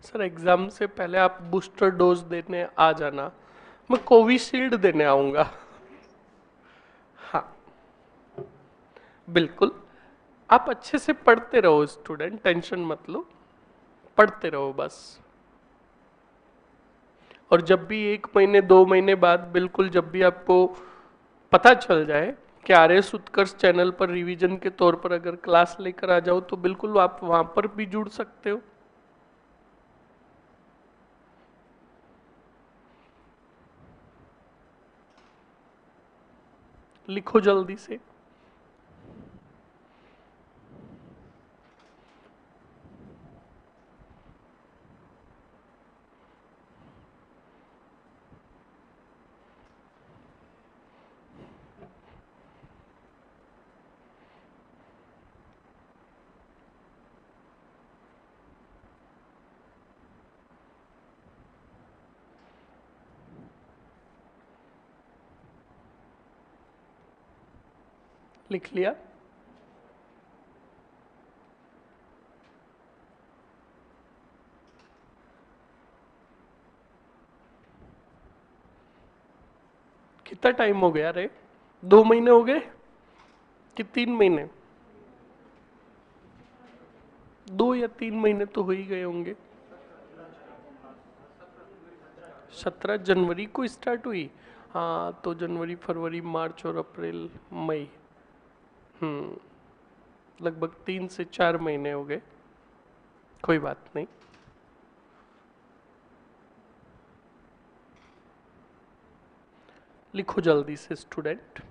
Speaker 1: सर एग्जाम से पहले आप बूस्टर डोज देने आ जाना, मैं कोविशील्ड देने आऊंगा। हाँ बिल्कुल, आप अच्छे से पढ़ते रहो स्टूडेंट, टेंशन मत लो, पढ़ते रहो बस। और जब भी 1 महीने 2 महीने बाद, बिल्कुल जब भी आपको पता चल जाए कि आरएस उत्कर्ष चैनल पर रिवीजन के तौर पर अगर क्लास लेकर आ जाओ, तो बिल्कुल आप वहां पर भी जुड़ सकते हो। लिखो जल्दी से। लिख लिया? कितना टाइम हो गया रे? 2 महीने हो गए कि 3 महीने? 2 या 3 महीने तो हो ही गए होंगे। 17 जनवरी को स्टार्ट हुई। हाँ तो जनवरी फरवरी मार्च और अप्रैल मई, लगभग 3 से 4 महीने हो गए। कोई बात नहीं। लिखो जल्दी से स्टूडेंट।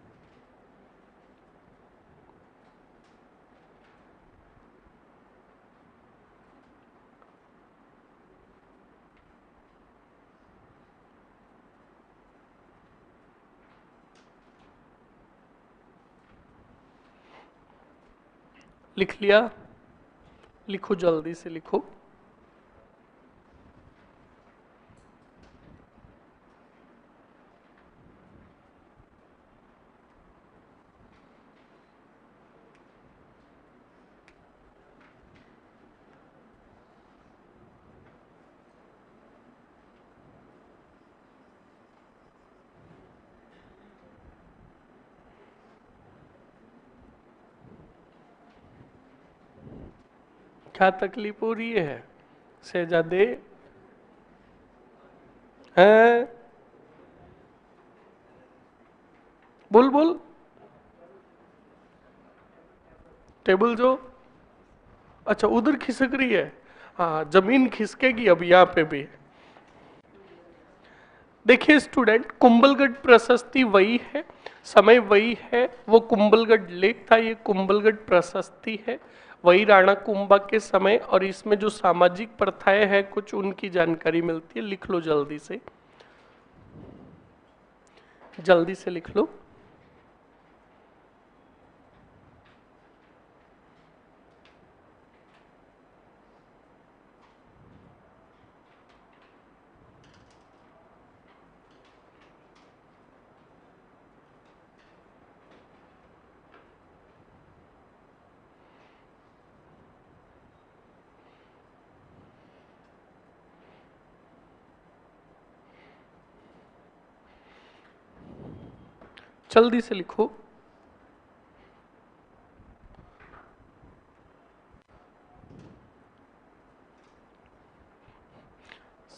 Speaker 1: लिख लिया? लिखो जल्दी से लिखो। क्या तकलीफ हो रही है शहजादे? हैं? बोल बोल। टेबल जो, अच्छा उधर खिसक रही है। हाँ, जमीन खिसकेगी अब यहाँ पे भी। देखिए स्टूडेंट, कुंभलगढ़ प्रशस्ति वही है, समय वही है, वो कुंभलगढ़ लेक था, ये कुंभलगढ़ प्रशस्ति है, वही राणा कुंभा के समय। और इसमें जो सामाजिक प्रथाएं हैं कुछ उनकी जानकारी मिलती है। लिख लो जल्दी से, जल्दी से लिख लो। जल्दी से लिखो।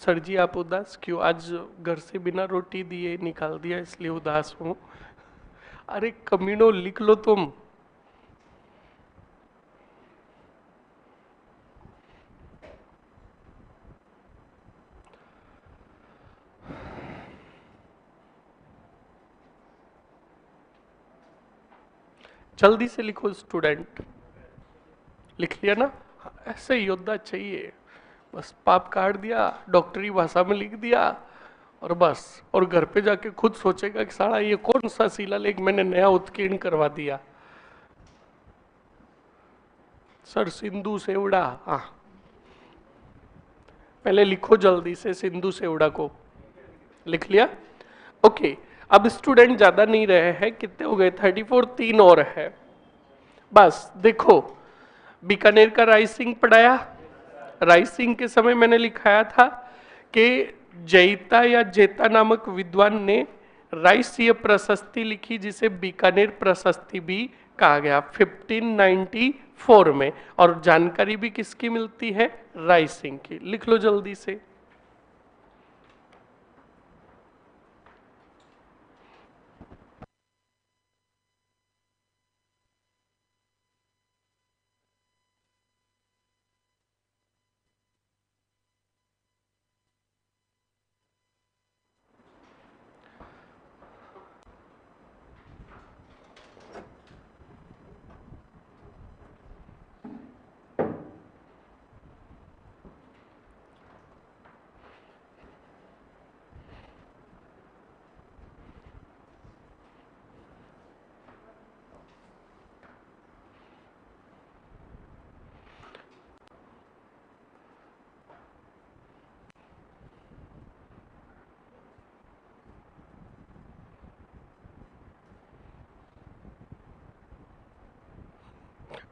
Speaker 1: सर जी आप उदास क्यों? आज घर से बिना रोटी दिए निकाल दिया इसलिए उदास हूं। अरे कमीनो लिख लो तुम। जल्दी से लिखो स्टूडेंट। लिख लिया ना? ऐसे योद्धा चाहिए। बस पाप काट दिया, डॉक्टरी भाषा में लिख दिया और बस। और घर पे जाके खुद सोचेगा कि साला ये कौन सा शिलालेख मैंने नया उत्कीर्ण करवा दिया। सर सिंधु सेवड़ा, हाँ पहले लिखो जल्दी से सिंधु सेवड़ा को। लिख लिया? ओके। अब स्टूडेंट ज्यादा नहीं रहे हैं, कितने हो गए? 34, 3 और है बस। देखो बीकानेर का राय सिंह पढ़ाया। राय सिंह के समय मैंने लिखाया था कि जैता या जेता नामक विद्वान ने रायसीय प्रशस्ति लिखी जिसे बीकानेर प्रशस्ति भी कहा गया 1594 में। और जानकारी भी किसकी मिलती है? राय सिंह की। लिख लो जल्दी से।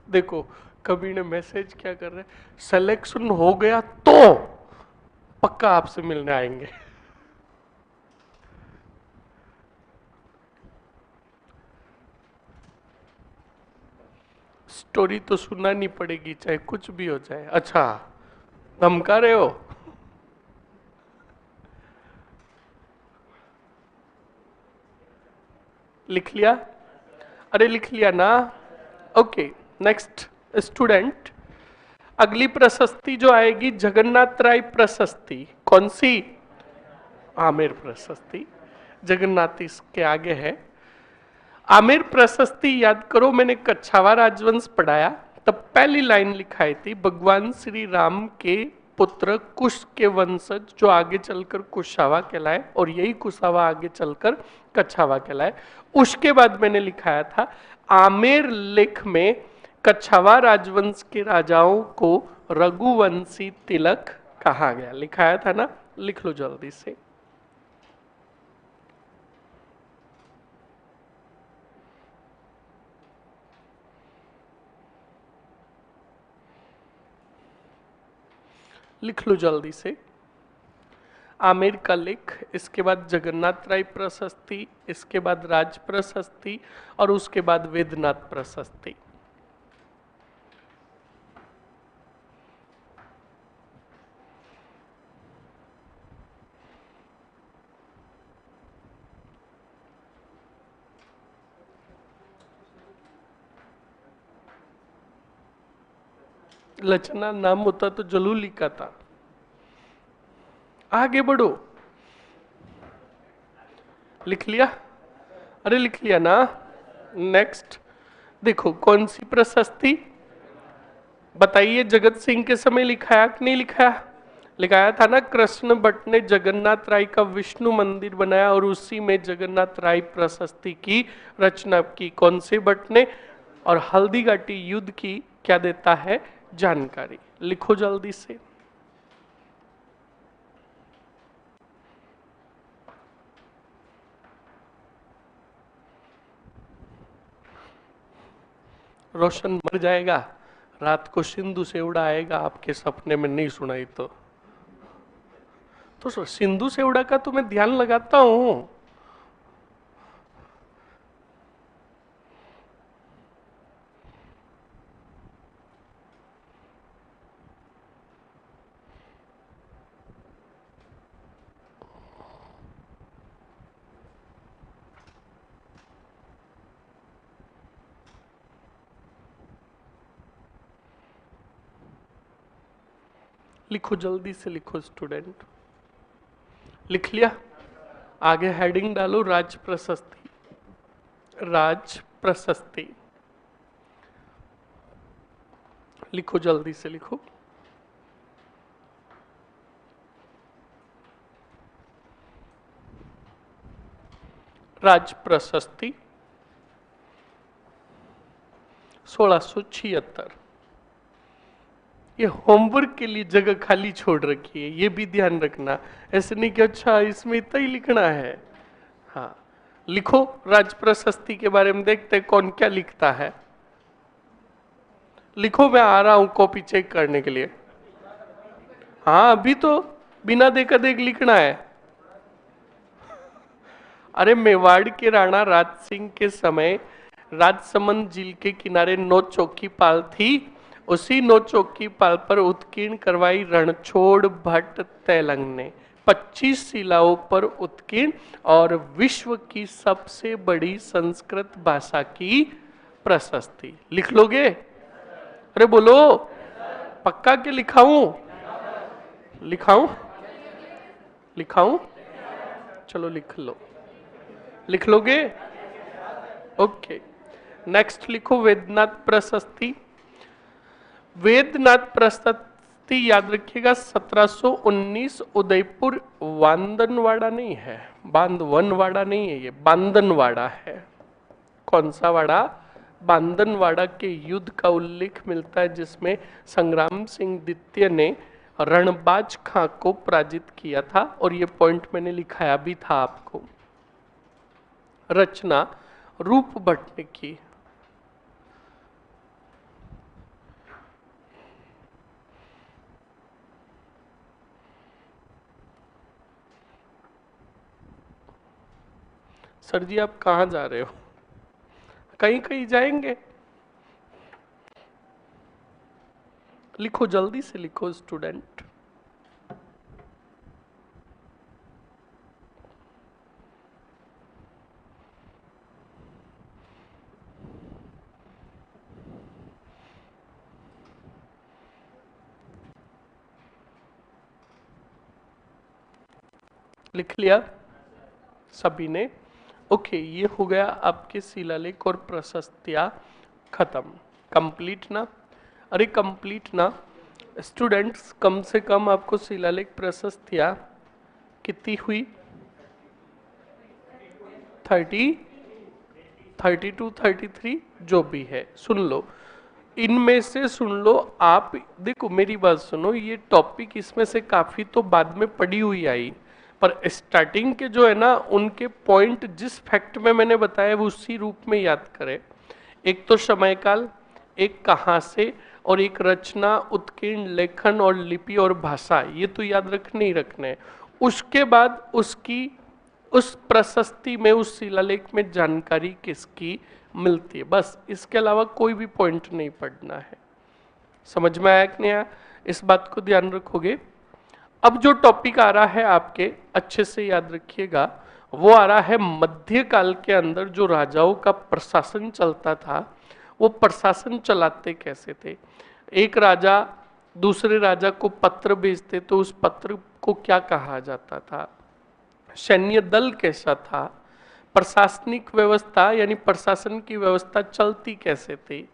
Speaker 1: देखो कभी ने मैसेज क्या कर रहे, सिलेक्शन हो गया तो पक्का आपसे मिलने आएंगे। स्टोरी तो सुनानी पड़ेगी चाहे कुछ भी हो जाए। अच्छा धमका रहे हो? लिख लिया? अरे लिख लिया ना? ओके नेक्स्ट स्टूडेंट, अगली प्रशस्ति जो आएगी जगन्नाथ राय प्रशस्ति। कौन सी? आमेर प्रशस्ति। जगन्नाथ इसके आगे है। आमेर प्रशस्ति याद करो, मैंने कच्छावा राजवंश पढ़ाया तब पहली लाइन लिखाई थी, भगवान श्री राम के पुत्र कुश के वंशज जो आगे चलकर कुशावा कहलाए और यही कुशावा आगे चलकर कच्छावा कहलाए। उसके बाद मैंने लिखाया था आमेर लेख में कच्छावा राजवंश के राजाओं को रघुवंशी तिलक कहा गया, लिखाया था ना, लिख लो जल्दी से। लिख लो जल्दी से। आमेर का लेख, इसके बाद जगन्नाथ राय प्रशस्ति, इसके बाद राज प्रशस्ति और उसके बाद वेदनाथ प्रशस्ति। लचना नाम होता तो जरूर लिखा था। आगे बढ़ो। लिख लिया? अरे लिख लिया ना। नेक्स्ट देखो, कौन सी प्रशस्ति बताइए, जगत सिंह के समय लिखाया कि नहीं लिखाया? लिखाया था ना। कृष्ण भट्ट ने जगन्नाथ राय का विष्णु मंदिर बनाया और उसी में जगन्नाथ राय प्रशस्ति की रचना की। कौन से भट्ट ने? और हल्दी घाटी युद्ध की क्या देता है जानकारी। लिखो जल्दी से। रोशन मर जाएगा, रात को सिंधु से उड़ाएगा आपके सपने में, नहीं सुनाई तो सिंधु से उड़ा का तो मैं ध्यान लगाता हूं। लिखो जल्दी से, लिखो स्टूडेंट। लिख लिया? आगे हेडिंग डालो राज प्रशस्ति। राज प्रशस्ति लिखो जल्दी से, लिखो। राज प्रशस्ति 1676। ये होमवर्क के लिए जगह खाली छोड़ रखी है, ये भी ध्यान रखना। ऐसे नहीं कि अच्छा इसमें इतना ही लिखना है। हाँ लिखो, राज प्रशस्ति के बारे में देखते हैं कौन क्या लिखता है। लिखो, मैं आ रहा हूं कॉपी चेक करने के लिए। हाँ अभी तो बिना देखा देख लिखना है। अरे मेवाड़ के राणा राज सिंह के समय राजसमंद झील के किनारे नौ चौकी पाल थी। उसी नौ चौकी पाल पर उत्कीर्ण करवाई रणछोड़ भट्ट तैलंग ने 25 शिलाओं पर उत्कीर्ण और विश्व की सबसे बड़ी संस्कृत भाषा की प्रशस्ति। लिख लोगे? अरे बोलो, पक्का के लिखाऊं? लिखाऊं? लिखाऊं? चलो लिख लो। लिख लोगे? ओके। नेक्स्ट लिखो वेदनाथ प्रशस्ति। वेदनाथ प्रशस्ति याद रखिएगा 1719 उदयपुर वांदनवाड़ा नहीं है, बांदवनवाड़ा नहीं है, ये बांदनवाड़ा है। कौन सा वाड़ा? बांदनवाड़ा के युद्ध का उल्लेख मिलता है जिसमें संग्राम सिंह द्वितीय ने रणबाज खां को पराजित किया था, और ये पॉइंट मैंने लिखाया भी था आपको। रचना रूप भट्ट ने की। सर जी आप कहाँ जा रहे हो? कहीं कहीं जाएंगे? लिखो जल्दी से, लिखो स्टूडेंट। लिख लिया? सभी ने। ओके, ये हो गया आपके शिलालेख और प्रशस्तियां खत्म। कंप्लीट ना? अरे कंप्लीट ना स्टूडेंट्स, कम से कम आपको शिलालेख प्रशस्तियां कितनी हुई? 30, 32, 33 जो भी है सुन लो। इनमें से सुन लो आप। देखो मेरी बात सुनो, ये टॉपिक इसमें से काफी तो बाद में पड़ी हुई आई, पर स्टार्टिंग के जो है ना उनके पॉइंट जिस फैक्ट में मैंने बताया वो उसी रूप में याद करें। एक तो समयकाल, एक कहाँ से, और एक रचना, उत्कीर्ण, लेखन और लिपि और भाषा, ये तो याद रखने ही रखने हैं। उसके बाद उसकी उस प्रशस्ति में, उस शिलालेख में जानकारी किसकी मिलती है, बस इसके अलावा कोई भी पॉइंट नहीं पढ़ना है। समझ में आया कि नहीं आया? इस बात को ध्यान रखोगे। अब जो टॉपिक आ रहा है आपके, अच्छे से याद रखिएगा, वो आ रहा है मध्यकाल के अंदर जो राजाओं का प्रशासन चलता था, वो प्रशासन चलाते कैसे थे। एक राजा दूसरे राजा को पत्र भेजते तो उस पत्र को क्या कहा जाता था, सैन्य दल कैसा था, प्रशासनिक व्यवस्था यानी प्रशासन की व्यवस्था चलती कैसे थी।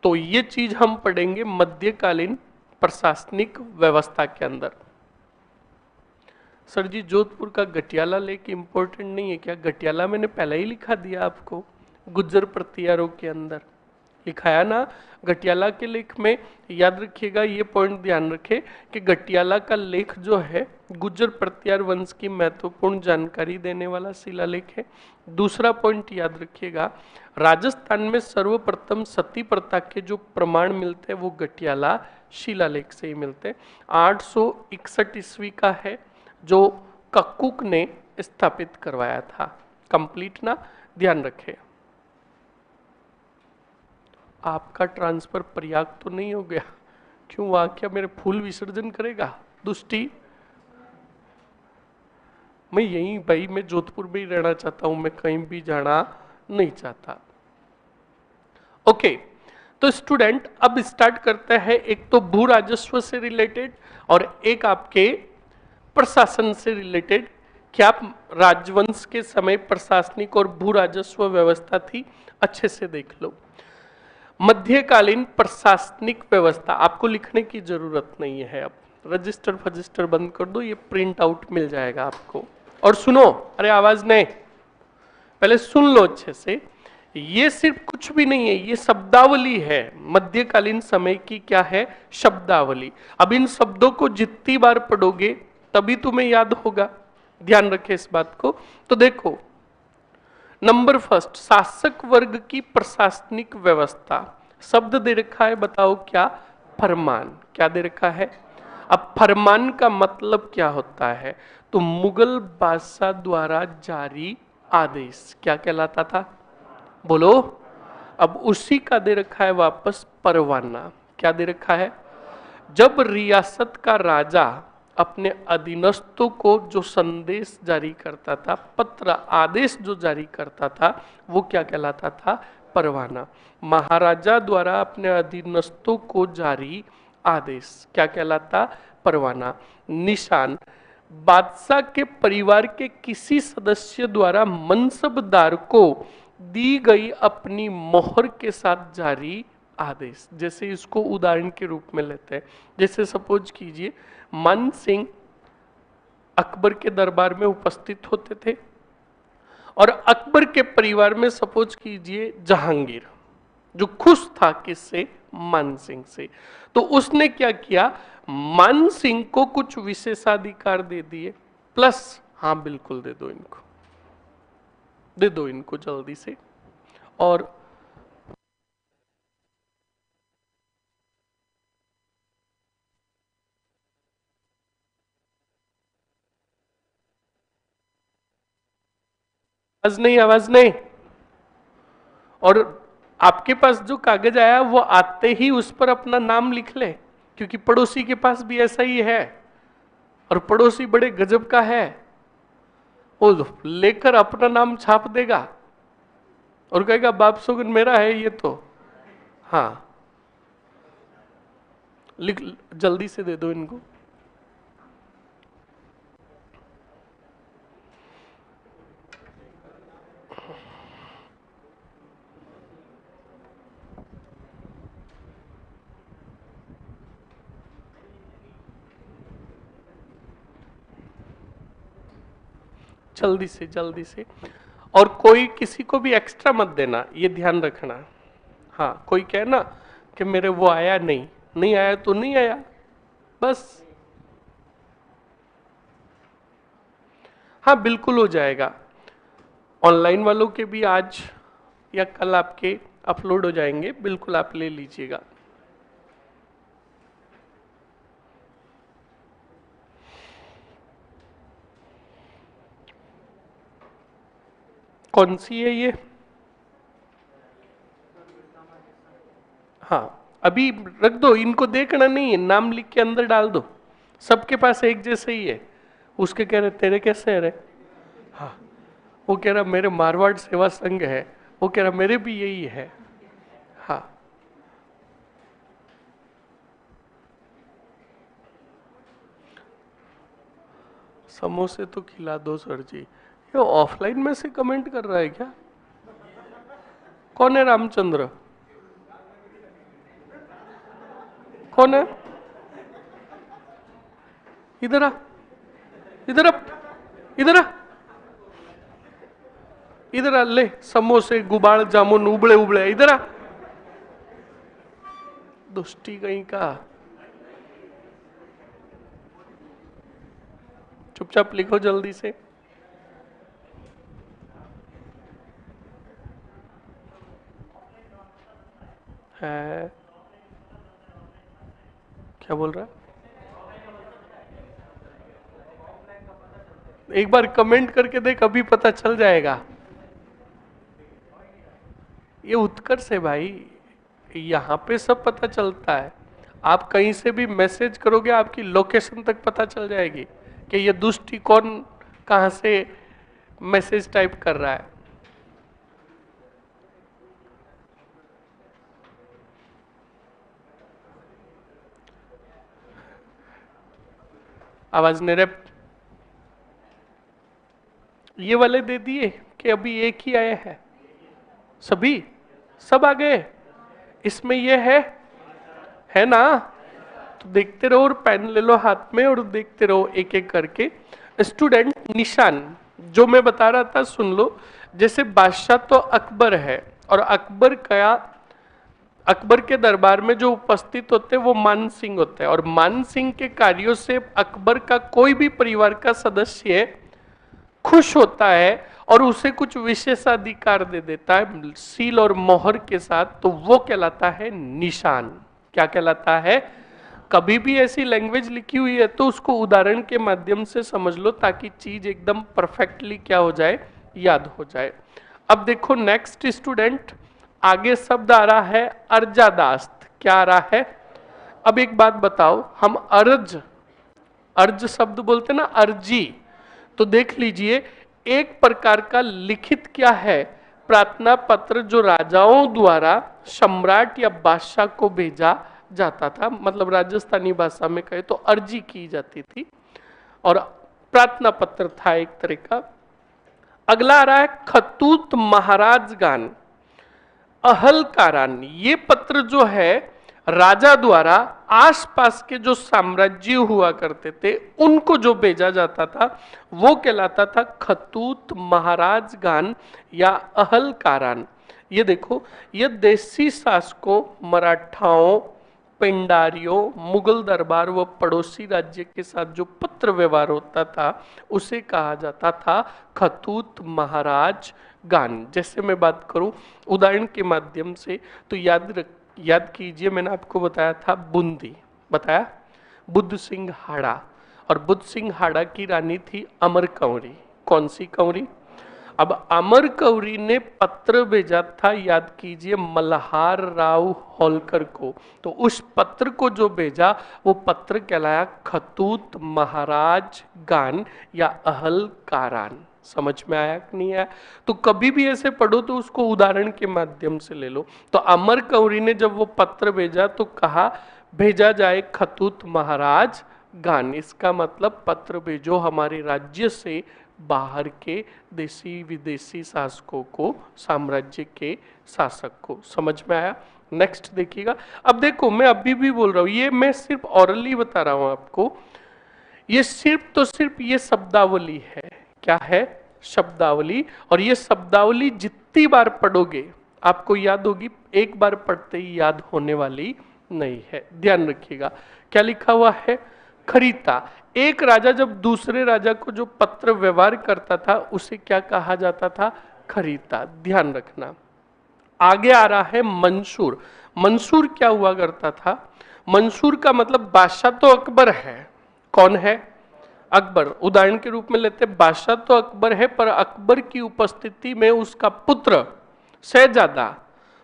Speaker 1: तो ये चीज हम पढ़ेंगे मध्यकालीन प्रशासनिक व्यवस्था के अंदर। सर जी जोधपुर का गटियाला लेक इंपॉर्टेंट नहीं है क्या? गटियाला मैंने पहले ही लिखा दिया आपको, गुज्जर प्रतिहारों के अंदर लिखाया ना। गटियाला के लेख में याद रखिएगा, ये पॉइंट ध्यान रखें कि गटियाला का लेख जो है गुज्जर प्रतिहार वंश की महत्वपूर्ण जानकारी देने वाला शिलालेख है। दूसरा पॉइंट याद रखिएगा, राजस्थान में सर्वप्रथम सती प्रथा के जो प्रमाण मिलते हैं वो गटियाला शिलालेख से ही मिलते हैं। 861 ईस्वी का है जो कक्कुक ने स्थापित करवाया था। कंप्लीट ना? ध्यान रखें। आपका ट्रांसफर पर्याप्त तो नहीं हो गया? क्यों, वहां क्या मेरे फूल विसर्जन करेगा दुष्टी? मैं यहीं भाई, मैं जोधपुर में ही रहना चाहता हूं, मैं कहीं भी जाना नहीं चाहता। ओके, तो स्टूडेंट अब स्टार्ट करते हैं। एक तो भू राजस्व से रिलेटेड और एक आपके प्रशासन से रिलेटेड। क्या राजवंश के समय प्रशासनिक और भू राजस्व व्यवस्था थी? अच्छे से देख लो। मध्यकालीन प्रशासनिक व्यवस्था आपको लिखने की जरूरत नहीं है। अब रजिस्टर फजिस्टर बंद कर दो, ये प्रिंट आउट मिल जाएगा आपको। और सुनो, अरे आवाज नहीं, पहले सुन लो अच्छे से। ये सिर्फ कुछ भी नहीं है, ये शब्दावली है। मध्यकालीन समय की क्या है? शब्दावली। अब इन शब्दों को जितनी बार पढ़ोगे तभी तुम्हें याद होगा। ध्यान रखें इस बात को। तो देखो, नंबर फर्स्ट, शासक वर्ग की प्रशासनिक व्यवस्था। शब्द दे रखा है, बताओ क्या? फरमान। क्या दे रखा है? अब फरमान का मतलब क्या होता है? तो मुगल बादशाह द्वारा जारी आदेश क्या कहलाता था? बोलो। अब उसी का दे रखा है वापस परवाना। क्या दे रखा है? जब रियासत का राजा अपने अधीनस्थों को जो संदेश जारी करता था, पत्र आदेश जो जारी करता था, वो क्या कहलाता था? परवाना। महाराजा द्वारा अपने अधीनस्थों को जारी आदेश क्या कहलाता? परवाना। निशान, बादशाह के परिवार के किसी सदस्य द्वारा मनसबदार को दी गई अपनी मोहर के साथ जारी आदेश। जैसे इसको उदाहरण के रूप में लेते हैं, जैसे सपोज कीजिए मान सिंह अकबर के दरबार में उपस्थित होते थे और अकबर के परिवार में सपोज कीजिए जहांगीर, जो खुश था किससे? मान सिंह से। तो उसने क्या किया? मान सिंह को कुछ विशेषाधिकार दे दिए, प्लस, हाँ बिल्कुल दे दो इनको, दे दो इनको जल्दी से। और आवाज नहीं, आवाज नहीं। और आपके पास जो कागज आया वो आते ही उस पर अपना नाम लिख ले, क्योंकि पड़ोसी के पास भी ऐसा ही है और पड़ोसी बड़े गजब का है। वो लेकर अपना नाम छाप देगा और कहेगा बाप सुगन मेरा है ये तो। हाँ, लिख, जल्दी से दे दो इनको। जल्दी से जल्दी से। और कोई किसी को भी एक्स्ट्रा मत देना, ये ध्यान रखना। हाँ, कोई कहे ना कि मेरे वो आया नहीं, नहीं आया तो नहीं आया, बस। हाँ बिल्कुल हो जाएगा। ऑनलाइन वालों के भी आज या कल आपके अपलोड हो जाएंगे, बिल्कुल आप ले लीजिएगा। कौन सी है ये? हाँ अभी रख दो, इनको देखना नहीं है, नाम लिख के अंदर डाल दो। सबके पास एक जैसे ही है। उसके कह रहे तेरे कैसे है रे? हाँ, वो कह रहा मेरे मारवाड़ सेवा संघ है, वो कह रहा मेरे भी यही है। हाँ, समोसे तो खिला दो सर जी। ये ऑफलाइन में से कमेंट कर रहा है क्या? कौन है रामचंद्र? कौन है? इधर आ, इधर आ, इधर आ, इधर आ, ले समोसे गुबाड़ जामुन उबले उबले, इधर आ। दुष्टी कहीं का। चुपचाप लिखो जल्दी से। है क्या बोल रहा है? एक बार कमेंट करके देख, अभी पता चल जाएगा। ये उत्कर्ष है भाई, यहाँ पे सब पता चलता है। आप कहीं से भी मैसेज करोगे, आपकी लोकेशन तक पता चल जाएगी कि ये दुष्टी कौन कहां से मैसेज टाइप कर रहा है। आवाज नहीं रहे। ये वाले दे दिए कि अभी एक ही आए हैं? सभी सब आ गए? इसमें ये है ना? तो देखते रहो और पेन ले लो हाथ में और देखते रहो एक एक करके। स्टूडेंट निशान जो मैं बता रहा था सुन लो। जैसे बादशाह तो अकबर है, और अकबर के दरबार में जो उपस्थित होते हैं वो मान सिंह होते हैं, और मान सिंह के कार्यों से अकबर का कोई भी परिवार का सदस्य खुश होता है और उसे कुछ विशेषाधिकार दे देता है सील और मोहर के साथ, तो वो कहलाता है निशान। क्या कहलाता है? कभी भी ऐसी लैंग्वेज लिखी हुई है तो उसको उदाहरण के माध्यम से समझ लो, ताकि चीज एकदम परफेक्टली क्या हो जाए, याद हो जाए। अब देखो नेक्स्ट स्टूडेंट, आगे शब्द आ रहा है अर्जादास्त। क्या आ रहा है? अब एक बात बताओ, हम अर्ज शब्द बोलते ना, अर्जी, तो देख लीजिए एक प्रकार का लिखित क्या है, प्रार्थना पत्र जो राजाओं द्वारा सम्राट या बादशाह को भेजा जाता था, मतलब राजस्थानी भाषा में कहे तो अर्जी की जाती थी, और प्रार्थना पत्र था एक तरह का। अगला आ रहा है खतूत महाराज गान अहलकारान। ये पत्र जो है राजा द्वारा आसपास के जो साम्राज्य हुआ करते थे उनको जो भेजा जाता था वो कहलाता था खतूत महाराज गान या अहलकारान। ये देखो, ये देसी शासकों, मराठाओं, पिंडारियों, मुगल दरबार व पड़ोसी राज्य के साथ जो पत्र व्यवहार होता था उसे कहा जाता था खतूत महाराज गान। जैसे मैं बात करूं उदाहरण के माध्यम से, तो याद कीजिए, मैंने आपको बताया था बूंदी, बताया बुद्ध सिंह हाड़ा, और बुद्ध सिंह हाड़ा की रानी थी अमर कंवरी। कौन सी कंवरी? अब अमर कंवरी ने पत्र भेजा था, याद कीजिए, मल्हार राव होलकर को, तो उस पत्र को जो भेजा वो पत्र कहलाया खतूत महाराज गान या अहलकारान। समझ में आया कि नहीं आया? तो कभी भी ऐसे पढ़ो तो उसको उदाहरण के माध्यम से ले लो। तो अमर कंवरी ने जब वो पत्र भेजा तो कहा भेजा जाए खतूत महाराज गान, इसका मतलब पत्र भेजो हमारे राज्य से बाहर के देशी विदेशी शासकों को, साम्राज्य के शासक को। समझ में आया? नेक्स्ट देखिएगा। अब देखो मैं अभी भी बोल रहा हूं, ये मैं सिर्फ ऑरली बता रहा हूं आपको, ये सिर्फ तो सिर्फ ये शब्दावली है। क्या है? शब्दावली। और ये शब्दावली जितनी बार पढ़ोगे आपको याद होगी, एक बार पढ़ते ही याद होने वाली नहीं है, ध्यान रखिएगा। क्या लिखा हुआ है? खरीता। एक राजा जब दूसरे राजा को जो पत्र व्यवहार करता था उसे क्या कहा जाता था? खरीता, ध्यान रखना। आगे आ रहा है मंसूर। मंसूर क्या हुआ करता था? मंसूर का मतलब बादशाह तो अकबर है, कौन है? अकबर। उदाहरण के रूप में लेते, बादशाह तो अकबर है पर अकबर की उपस्थिति में उसका पुत्र शहजादा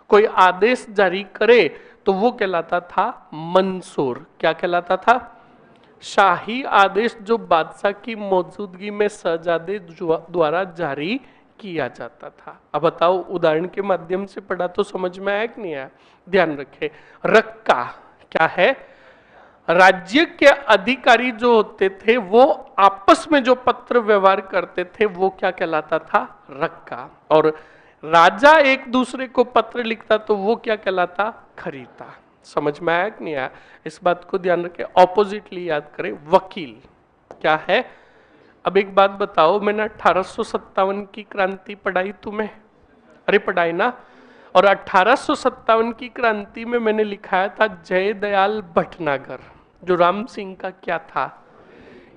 Speaker 1: कोई आदेश जारी करे तो वो कहलाता था मंसूर। क्या कहलाता था? शाही आदेश जो बादशाह की मौजूदगी में शहजादे द्वारा जारी किया जाता था। अब बताओ, उदाहरण के माध्यम से पढ़ा तो समझ में आया कि नहीं आया? ध्यान रखे। रक्का क्या है? राज्य के अधिकारी जो होते थे वो आपस में जो पत्र व्यवहार करते थे वो क्या कहलाता था? रक्का। और राजा एक दूसरे को पत्र लिखता तो वो क्या कहलाता? खरीता। समझ में आया कि नहीं आया? इस बात को ध्यान रखें, ऑपोजिटली याद करें। वकील क्या है? अब एक बात बताओ, मैंने 1857 की क्रांति पढ़ाई तुम्हें? अरे पढ़ाई ना। और 1857 की क्रांति में मैंने लिखाया था जयदयाल भटनागर, जो राम सिंह का क्या था?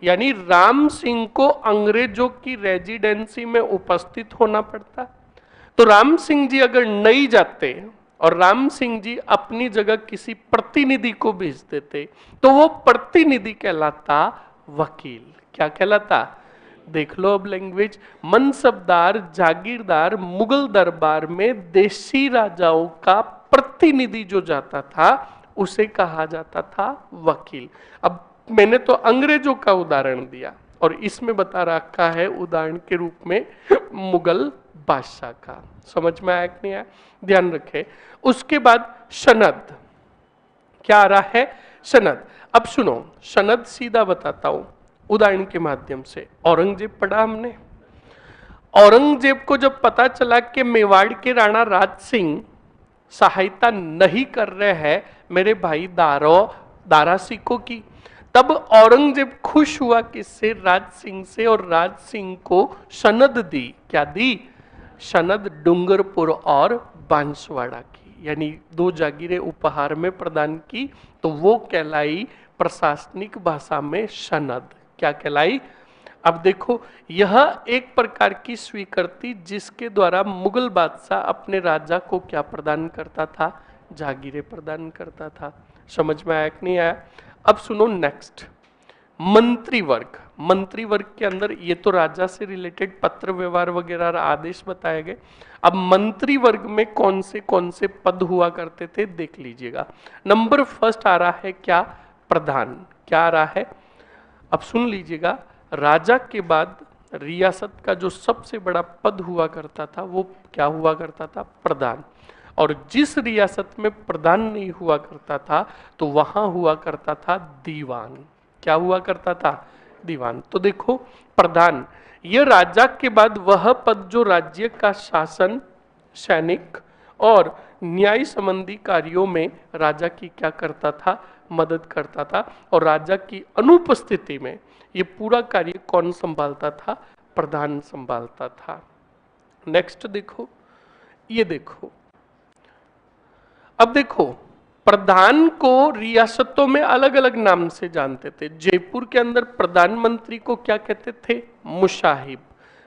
Speaker 1: यानी राम सिंह को अंग्रेजों की रेजिडेंसी में उपस्थित होना पड़ता। तो राम सिंह जी अगर नहीं जाते और राम सिंह जी अपनी जगह किसी प्रतिनिधि को भेज देते तो वो प्रतिनिधि कहलाता वकील। क्या कहलाता? देख लो अब लैंग्वेज। मनसबदार, जागीरदार मुगल दरबार में देशी राजाओं का प्रतिनिधि जो जाता था उसे कहा जाता था वकील। अब मैंने तो अंग्रेजों का उदाहरण दिया और इसमें बता रखा है उदाहरण के रूप में मुगल बादशाह का। समझ में आया कि नहीं आया? ध्यान रखे। उसके बाद सनद। क्या आ रहा है? सनद। अब सुनो, सनद सीधा बताता हूं उदाहरण के माध्यम से। औरंगजेब पढ़ा हमने। औरंगजेब को जब पता चला कि मेवाड़ के राणा राज सिंह सहायता नहीं कर रहे हैं मेरे भाई दारा सिकों की, तब औरंगजेब खुश हुआ किससे? राज सिंह से। और राज सिंह को सनद दी। क्या दी? सनद डूंगरपुर और बांसवाड़ा की, यानी 2 जागीरें उपहार में प्रदान की। तो वो कहलाई प्रशासनिक भाषा में सनद। क्या कहलाई? अब देखो, यह एक प्रकार की स्वीकृति जिसके द्वारा मुगल बादशाह अपने राजा को क्या प्रदान करता था? जागीरें प्रदान करता था। समझ में आया कि नहीं आया? अब सुनो नेक्स्ट, मंत्री वर्ग। मंत्री वर्ग के अंदर ये तो राजा से रिलेटेड पत्र व्यवहार वगैरह आदेश बताए गए। अब मंत्री वर्ग में कौन से पद हुआ करते थे देख लीजिएगा। नंबर फर्स्ट आ रहा है क्या? प्रधान। क्या आ रहा है? अब सुन लीजिएगा, राजा के बाद रियासत का जो सबसे बड़ा पद हुआ करता था वो क्या हुआ करता था? प्रधान। और जिस रियासत में प्रधान नहीं हुआ करता था तो वहां हुआ करता था दीवान। क्या हुआ करता था? दीवान। तो देखो, प्रधान यह राजा के बाद वह पद जो राज्य का शासन, सैनिक और न्याय संबंधी कार्यों में राजा की क्या करता था? मदद करता था। और राजा की अनुपस्थिति में ये पूरा कार्य कौन संभालता था? प्रधान संभालता था। नेक्स्ट देखो, ये देखो। अब देखो, प्रधान को रियासतों में अलग अलग नाम से जानते थे। जयपुर के अंदर प्रधानमंत्री को क्या कहते थे? मुशाहिब।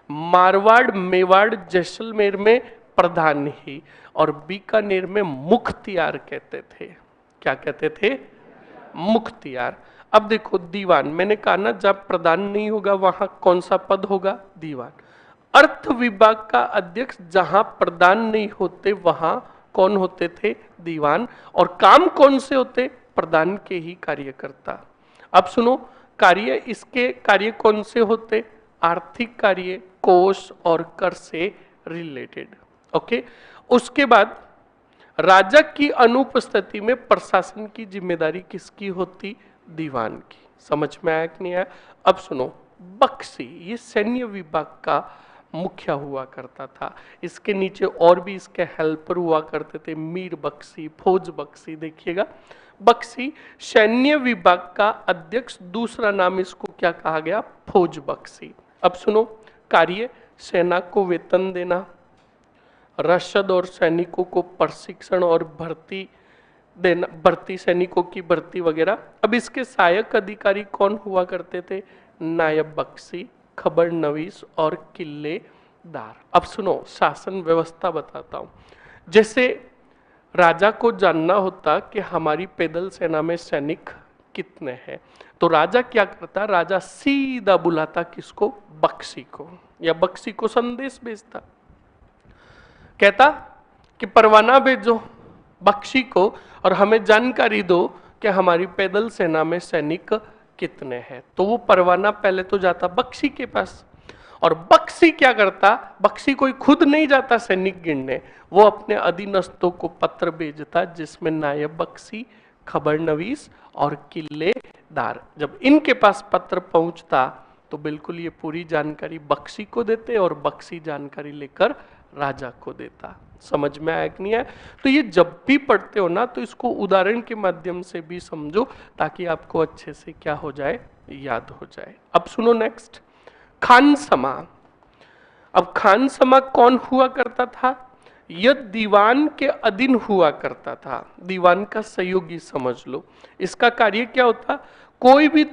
Speaker 1: मारवाड़, मेवाड़, जैसलमेर में प्रधान ही। और बीकानेर में मुख्तियार कहते थे। क्या कहते थे? मुख्तियार। अब देखो, दीवान। मैंने कहा ना, जब प्रधान नहीं होगा वहां कौन सा पद होगा? दीवान। अर्थ विभाग का अध्यक्ष जहां प्रधान नहीं होते वहां कौन होते थे? दीवान। और काम कौन से होते? प्रधान के ही कार्यकर्ता। अब सुनो, कार्य, इसके कार्य कौन से होते? आर्थिक कार्य, कोष और कर से रिलेटेड। ओके। उसके बाद राजा की अनुपस्थिति में प्रशासन की जिम्मेदारी किसकी होती? दीवान की। समझ में आया कि नहीं आया? अब सुनो, बख्शी ये सैन्य विभाग का मुखिया हुआ करता था। इसके नीचे और भी इसके हेल्पर हुआ करते थे, मीर बख्शी, फौज बख्शी। देखिएगा, बख्शी सैन्य विभाग का अध्यक्ष, दूसरा नाम इसको क्या कहा गया? फौज बख्शी। अब सुनो, कार्य सेना को वेतन देना, रसद और सैनिकों को प्रशिक्षण और भर्ती देना, भर्ती सैनिकों की भर्ती वगैरह। अब इसके सहायक अधिकारी कौन हुआ करते थे? नायब बख्शी, खबरनवीस और किल्लेदार। अब सुनो, शासन व्यवस्था बताता हूं। जैसे राजा को जानना होता कि हमारी पैदल सेना में सैनिक कितने हैं, तो राजा क्या करता? राजा सीधा बुलाता किसको? बख्शी को, या बख्शी को संदेश भेजता, कहता कि परवाना भेजो बख्शी को और हमें जानकारी दो कि हमारी पैदल सेना में सैनिक कितने हैं। तो वो परवाना पहले तो जाता बख्शी के पास, और बख्शी क्या करता? बख्शी कोई खुद नहीं जाता सैनिक गिनने, वो अपने अधीनस्थों को पत्र भेजता जिसमें नायब बख्शी, खबरनवीस और किल्लेदार। जब इनके पास पत्र पहुंचता तो बिल्कुल ये पूरी जानकारी बख्शी को देते और बख्शी जानकारी लेकर राजा को देता। समझ में आया कि नहीं आया? तो ये जब भी पढ़ते हो ना, तो इसको उदाहरण के माध्यम से भी समझो ताकि आपको अच्छे से क्या हो जाए, याद हो जाए। अब सुनो नेक्स्ट, खानसमा। अब खानसमा कौन हुआ करता था? यह दीवान के अधीन हुआ करता था, दीवान का सहयोगी समझ लो। इसका कार्य क्या होता? कोई भी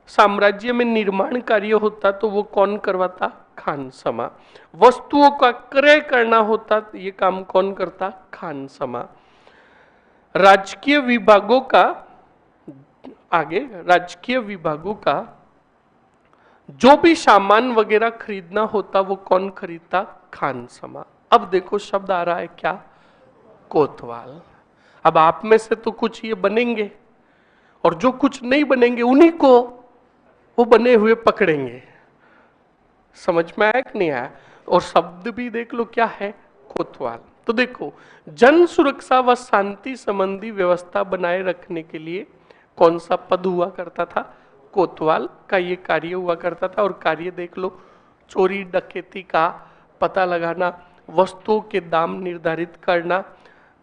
Speaker 1: साम्राज्य में निर्माण कार्य होता तो वो कौन करवाता? खानसमा। वस्तुओं का क्रय करना होता, ये काम कौन करता? खानसमा। राजकीय विभागों का, आगे राजकीय विभागों का जो भी सामान वगैरह खरीदना होता वो कौन खरीदता? खानसमा। अब देखो शब्द आ रहा है क्या? कोतवाल। अब आप में से तो कुछ ये बनेंगे और जो कुछ नहीं बनेंगे उन्हीं को वो बने हुए पकड़ेंगे। समझ में आया कि नहीं आया? और शब्द भी देख लो क्या है? कोतवाल। तो देखो, जन सुरक्षा व शांति संबंधी व्यवस्था बनाए रखने के लिए कौन सा पद हुआ करता था? कोतवाल का ये कार्य हुआ करता था। और कार्य देख लो, चोरी डकैती का पता लगाना, वस्तुओं के दाम निर्धारित करना,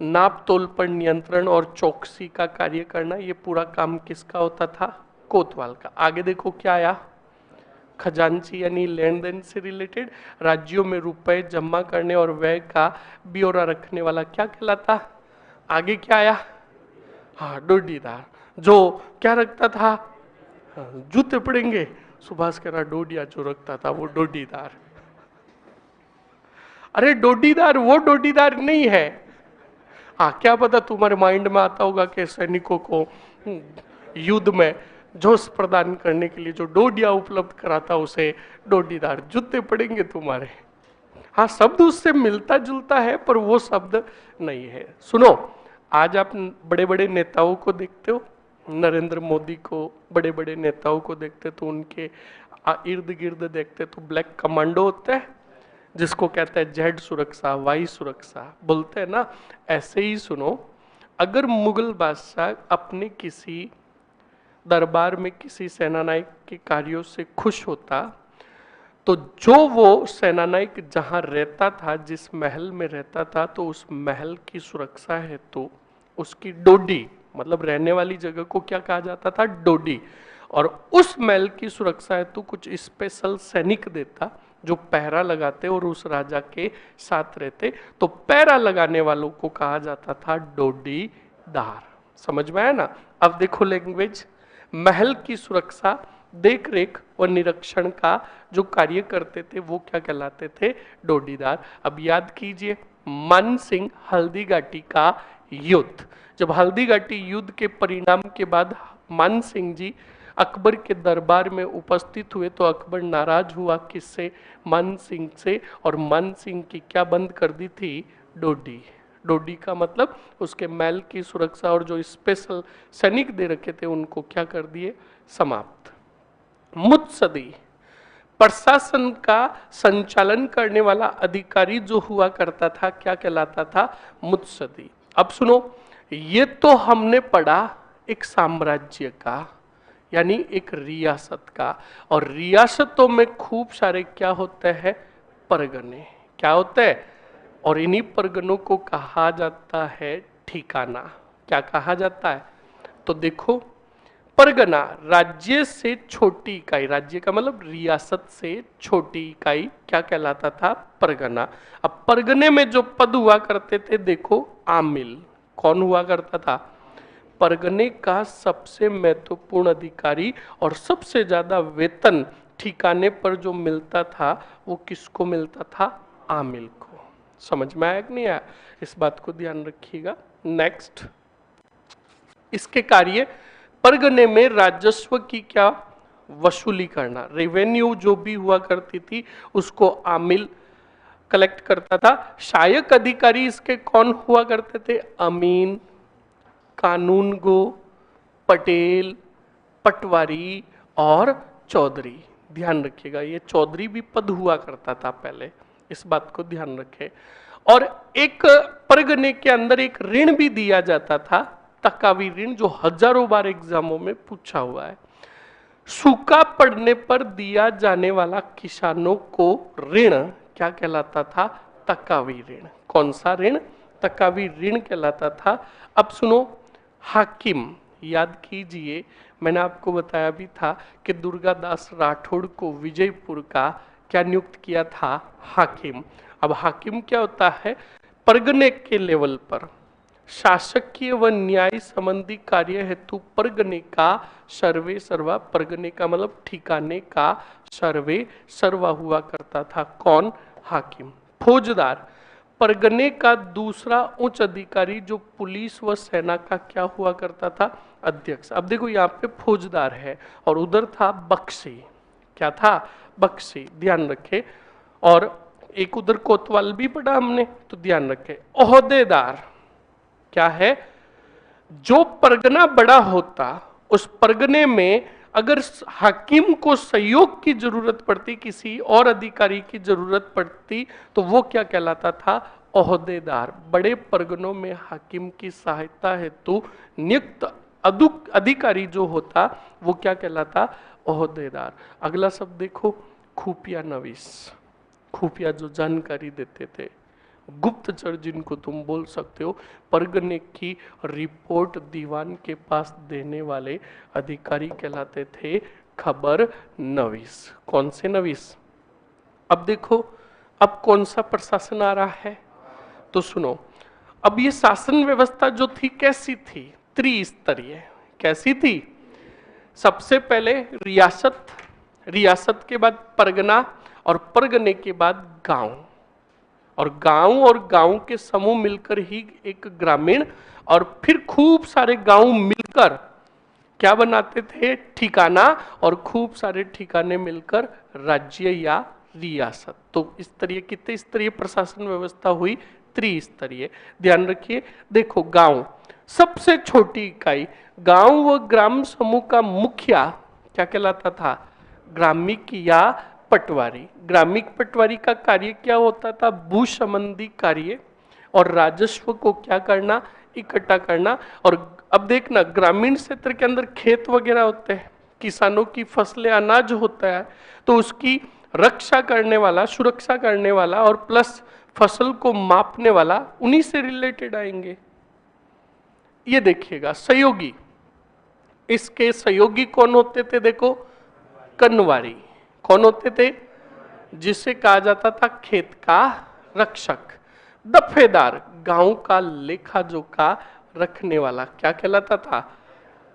Speaker 1: नाप तोल पर नियंत्रण और चौकसी का कार्य करना, ये पूरा काम किसका होता था? कोतवाल का। आगे देखो क्या आया? खजांची यानी लेन देन से रिलेटेड, राज्यों में रुपए जमा करने और व्यय का ब्यौरा रखने वाला क्या कहलाता? आगे क्या आया? हाँ, डोडीदार। जो क्या रखता था? हाँ, जूते पड़ेंगे, सुभाष कह रहा डोडिया जो रखता था वो डोडीदार। अरे डोडीदार वो डोडीदार नहीं है। हाँ, क्या पता तुम्हारे माइंड में आता होगा कि सैनिकों को युद्ध में जोश प्रदान करने के लिए जो डोडिया उपलब्ध कराता उसे डोडीदार। जूते पड़ेंगे तुम्हारे। हाँ, शब्द उससे मिलता जुलता है पर वो शब्द नहीं है। सुनो, आज आप बड़े बड़े नेताओं को देखते हो, नरेंद्र मोदी को, बड़े बड़े नेताओं को देखते तो उनके इर्द गिर्द देखते तो ब्लैक कमांडो होते हैं, जिसको कहते हैं जेड सुरक्षा, वाई सुरक्षा बोलते हैं ना। ऐसे ही सुनो, अगर मुगल बादशाह अपने किसी दरबार में किसी सेनानायक के कार्यों से खुश होता तो जो वो सेनानायक जहां रहता था, जिस महल में रहता था, तो उस महल की सुरक्षा है तो उसकी डोडी, मतलब रहने वाली जगह को क्या कहा जाता था? डोडी। और उस महल की सुरक्षा है तो कुछ स्पेशल सैनिक देता जो पहरा लगाते और उस राजा के साथ रहते, तो पहरा लगाने वालों को कहा जाता था डोडीदार। समझ में आया ना? अब देखो लैंग्वेज, महल की सुरक्षा, देख रेख व निरीक्षण का जो कार्य करते थे वो क्या कहलाते थे? डोडीदार। अब याद कीजिए, मानसिंह हल्दी घाटी का युद्ध, जब हल्दी घाटी युद्ध के परिणाम के बाद मानसिंह जी अकबर के दरबार में उपस्थित हुए तो अकबर नाराज हुआ किससे? मानसिंह से। और मानसिंह की क्या बंद कर दी थी? डोडी। डोडी का मतलब उसके महल की सुरक्षा और जो स्पेशल सैनिक दे रखे थे उनको क्या कर दिए? समाप्त। मुत्सदी, प्रशासन का संचालन करने वाला अधिकारी जो हुआ करता था क्या कहलाता था? मुत्सदी। अब सुनो, ये तो हमने पढ़ा एक साम्राज्य का, यानी एक रियासत का, और रियासतों में खूब सारे क्या होते हैं? परगने। क्या होते हैं? और इन्हीं परगनों को कहा जाता है ठिकाना। क्या कहा जाता है? तो देखो, परगना राज्य से छोटी इकाई, राज्य का मतलब रियासत से छोटी इकाई क्या कहलाता था? परगना। अब परगने में जो पद हुआ करते थे देखो, आमिल। कौन हुआ करता था? परगने का सबसे महत्वपूर्ण अधिकारी और सबसे ज्यादा वेतन ठिकाने पर जो मिलता था वो किसको मिलता था? आमिल को। समझ में आया कि नहीं आया? इस बात को ध्यान रखिएगा। नेक्स्ट, इसके कार्य परगने में राजस्व की क्या वसूली करना, रेवेन्यू जो भी हुआ करती थी उसको आमिल कलेक्ट करता था। सहायक अधिकारी इसके कौन हुआ करते थे? अमीन, कानूनगो, पटेल, पटवारी और चौधरी। ध्यान रखिएगा, ये चौधरी भी पद हुआ करता था पहले, इस बात को ध्यान रखें। और एक परगने के अंदर एक ऋण भी दिया जाता था, तकावी ऋण, जो हजारों बार एग्जामों में पूछा हुआ है। सूखा पड़ने पर दिया जाने वाला किसानों को ऋण क्या कहलाता था? तकावी ऋण। कौन सा ऋण? तकावी ऋण कहलाता था। अब सुनो, हाकिम, याद कीजिए मैंने आपको बताया भी था कि दुर्गादास राठौड़ को विजयपुर का क्या नियुक्त किया था? हाकिम। अब हाकिम क्या होता है? परगने के लेवल पर शासकीय व न्याय संबंधी कार्य हेतु परगने का सर्वे सर्वा, परगने का मतलब ठिकाने का सर्वे सर्वा हुआ करता था। कौन? हाकिम। फौजदार, परगने का दूसरा उच्च अधिकारी जो पुलिस व सेना का क्या हुआ करता था? अध्यक्ष। अब देखो यहाँ पे फौजदार है और उधर था बख्शी। क्या था? बख्शी। ध्यान रखे। और एक उधर कोतवाल भी पढ़ा हमने, तो ध्यान रखे। ओहदेदार क्या है? जो परगना बड़ा होता, उस परगने में अगर हाकिम को सहयोग की जरूरत पड़ती, किसी और अधिकारी की जरूरत पड़ती, तो वो क्या कहलाता था? ओहदेदार। बड़े परगनों में हाकिम की सहायता हेतु नियुक्त अधिकारी जो होता वो क्या कहलाता? ओहदेदार। अगला शब्द देखो, खुफिया नवीस। खुफिया जो जानकारी देते थे, गुप्तचर जिनको तुम बोल सकते हो, परगने की रिपोर्ट दीवान के पास देने वाले अधिकारी कहलाते थे खबर नवीस। कौन से नवीस? अब देखो, अब कौन सा प्रशासन आ रहा है? तो सुनो, अब ये शासन व्यवस्था जो थी कैसी थी? त्रिस्तरीय। कैसी थी? सबसे पहले रियासत, रियासत के बाद परगना, और परगने के बाद गांव, और गांव के समूह मिलकर ही एक ग्रामीण, और फिर खूब सारे गांव मिलकर क्या बनाते थे? ठिकाना, और खूब सारे ठिकाने मिलकर राज्य या रियासत। तो इस तरह कितने स्तरीय प्रशासन व्यवस्था हुई? त्रिस्तरीय। ध्यान रखिए। देखो, गांव सबसे छोटी इकाई, गांव व ग्राम समूह का मुखिया क्या कहलाता था? ग्रामिक या पटवारी। ग्रामिक पटवारी का कार्य क्या होता था? भू संबंधी कार्य और राजस्व को क्या करना? इकट्ठा करना। और अब देखना, ग्रामीण क्षेत्र के अंदर खेत वगैरह होते हैं, किसानों की फसलें, अनाज होता है, तो उसकी रक्षा करने वाला, सुरक्षा करने वाला और प्लस फसल को मापने वाला उन्हीं से रिलेटेड आएंगे। ये देखिएगा, सहयोगी, इसके सहयोगी कौन होते थे? देखो, कनवारी। कौन होते थे? जिसे कहा जाता था खेत का रक्षक। दफेदार, गांव का लेखा जोखा रखने वाला क्या कहलाता था?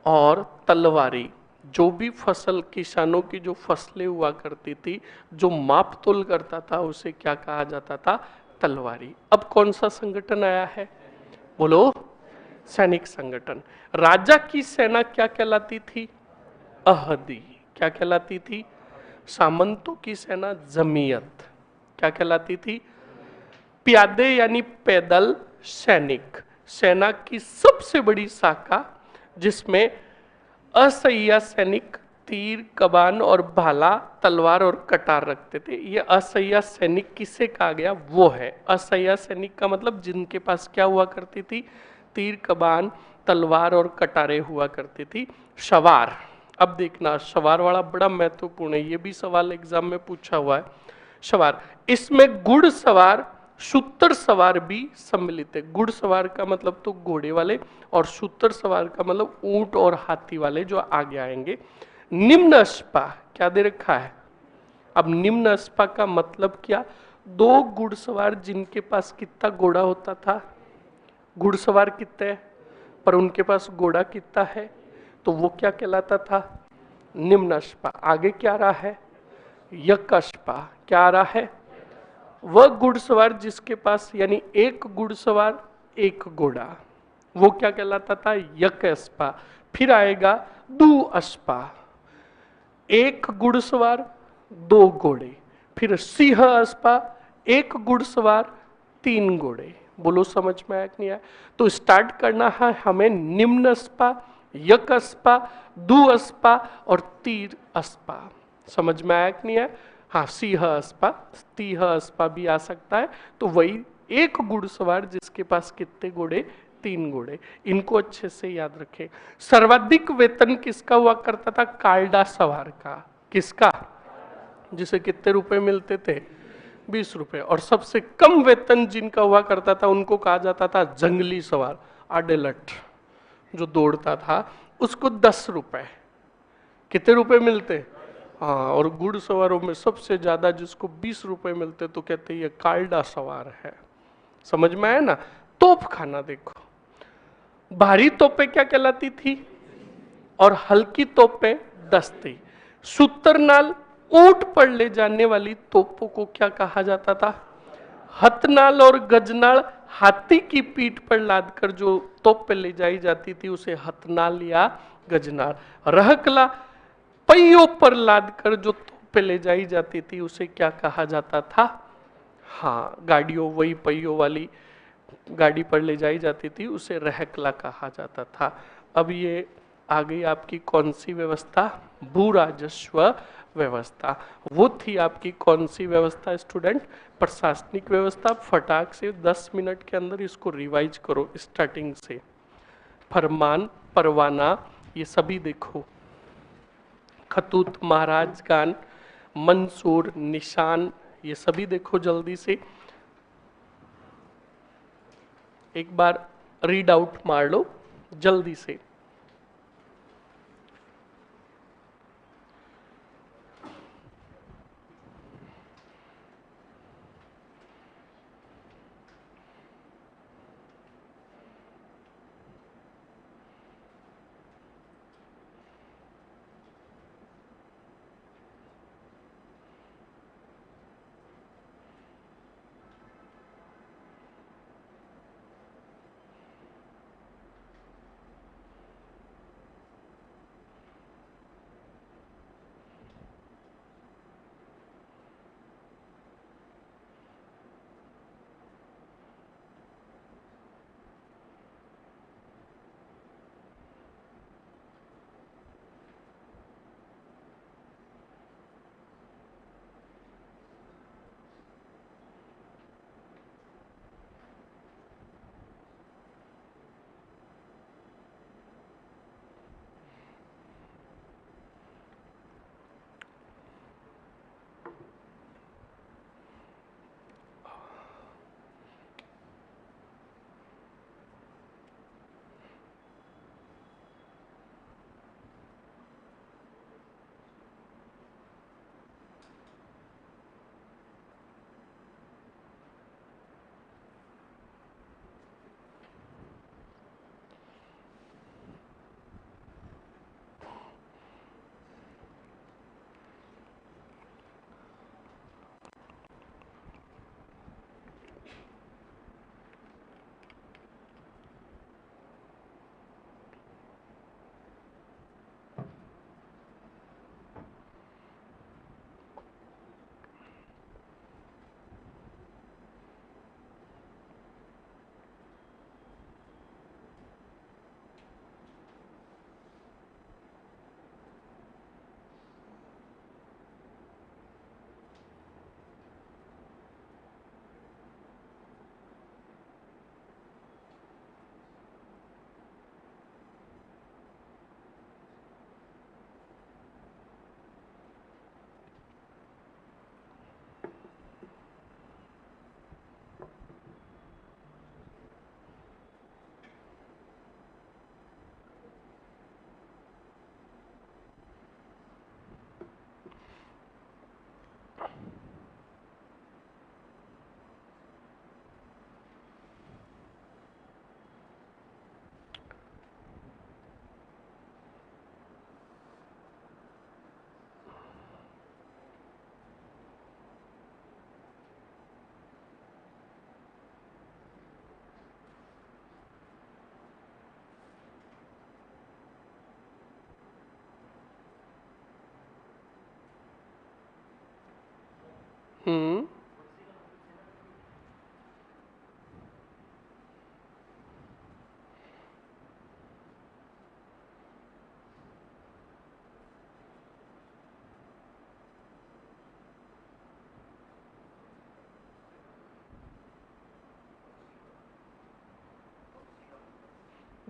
Speaker 1: और तलवारी, जो भी फसल, किसानों की जो फसलें हुआ करती थी, जो माप तोल करता था, उसे क्या कहा जाता था? तलवारी। अब कौन सा संगठन आया है? बोलो। सैनिक संगठन। राजा की सेना क्या कहलाती थी? अहदी। क्या कहलाती थी? सामंतों की सेना जमीयत। क्या कहलाती थी? प्यादे यानी पैदल सैनिक। सेना की सबसे बड़ी शाखा, जिसमें असैया सैनिक तीर, कमान और भाला, तलवार और कटार रखते थे। ये असैया सैनिक किसे कहा गया? वो है असैया सैनिक का मतलब जिनके पास क्या हुआ करती थी? तीर, कमान, तलवार और कटारें हुआ करती थी। सवार, अब देखना, सवार वाला बड़ा महत्वपूर्ण है, ये भी सवाल एग्जाम में पूछा हुआ है। सवार, इसमें घुड़सवार, शूतर सवार भी सम्मिलित है। घुड़सवार का मतलब तो घोड़े वाले, और शूतर सवार का मतलब ऊंट और हाथी वाले जो आगे आएंगे। निम्न अस्पा क्या दे रखा है? अब निम्न अस्पा का मतलब क्या? दो घुड़सवार जिनके पास कितना घोड़ा होता था, घुड़सवार कितने पर उनके पास घोड़ा कितना है, तो वो क्या कहलाता था? निम्न अस्पा। आगे क्या आ रहा है? यक अस्पा। क्या आ रहा है? वह घुड़सवार जिसके पास यानी एक घुड़सवार एक घोड़ा, वो क्या कहलाता था? यक अस्पा। फिर आएगा दू अस्पा, एक घुड़सवार दो घोड़े। फिर सिंह अस्पा, एक घुड़सवार तीन घोड़े। बोलो समझ में आया कि नहीं आया? तो स्टार्ट करना है हमें निम्न अस्पा, यक अस्पा, दू अस्पा और तीर अस्पा। समझ में आया कि नहीं आया? हाँ, सिंह अस्पा, तीह अस्पा भी आ सकता है। तो वही एक घुड़सवार जिसके पास कितने घोड़े? तीन घोड़े। इनको अच्छे से याद रखें। सर्वाधिक वेतन किसका हुआ करता था? कार्डा सवार का। किसका? जिसे कितने रुपए मिलते थे? 20 रुपए। और सबसे कम वेतन जिनका हुआ करता था उनको कहा जाता था जंगली सवार, आडेलट, जो दौड़ता था, उसको 10 रुपए। कितने रुपए मिलते? हाँ, और घुड़सवारों में सबसे ज्यादा जिसको 20 रुपए मिलते तो कहते ये कार्डा सवार है। समझ में आया ना? तोप खाना देखो, भारी तोपें क्या कहलाती थी और हल्की तोपें दस्ती। सूत्रनाल, ऊंट पर ले जाने वाली तोपों को क्या कहा जाता था? हथनाल और गजनाल, हाथी की पीठ पर लादकर जो तोप पे ले जाई जाती थी उसे हथनाल या गजनाल। रहकला, पहियों पर लादकर जो तोप पे ले जाई जाती थी उसे क्या कहा जाता था? हाँ, गाड़ियों, वही पहियों वाली गाड़ी पर ले जाई जाती थी उसे रहकला कहा जाता था। अब ये आ गई आपकी कौन सी व्यवस्था? भू राजस्व व्यवस्था। वो थी आपकी कौन सी व्यवस्था स्टूडेंट? प्रशासनिक व्यवस्था। फटाक से 10 मिनट के अंदर इसको रिवाइज करो स्टार्टिंग से। फरमान, परवाना, ये सभी देखो। खतूत, महाराज गान, मंसूर, निशान, ये सभी देखो जल्दी से। एक बार रीड आउट मार लो जल्दी से।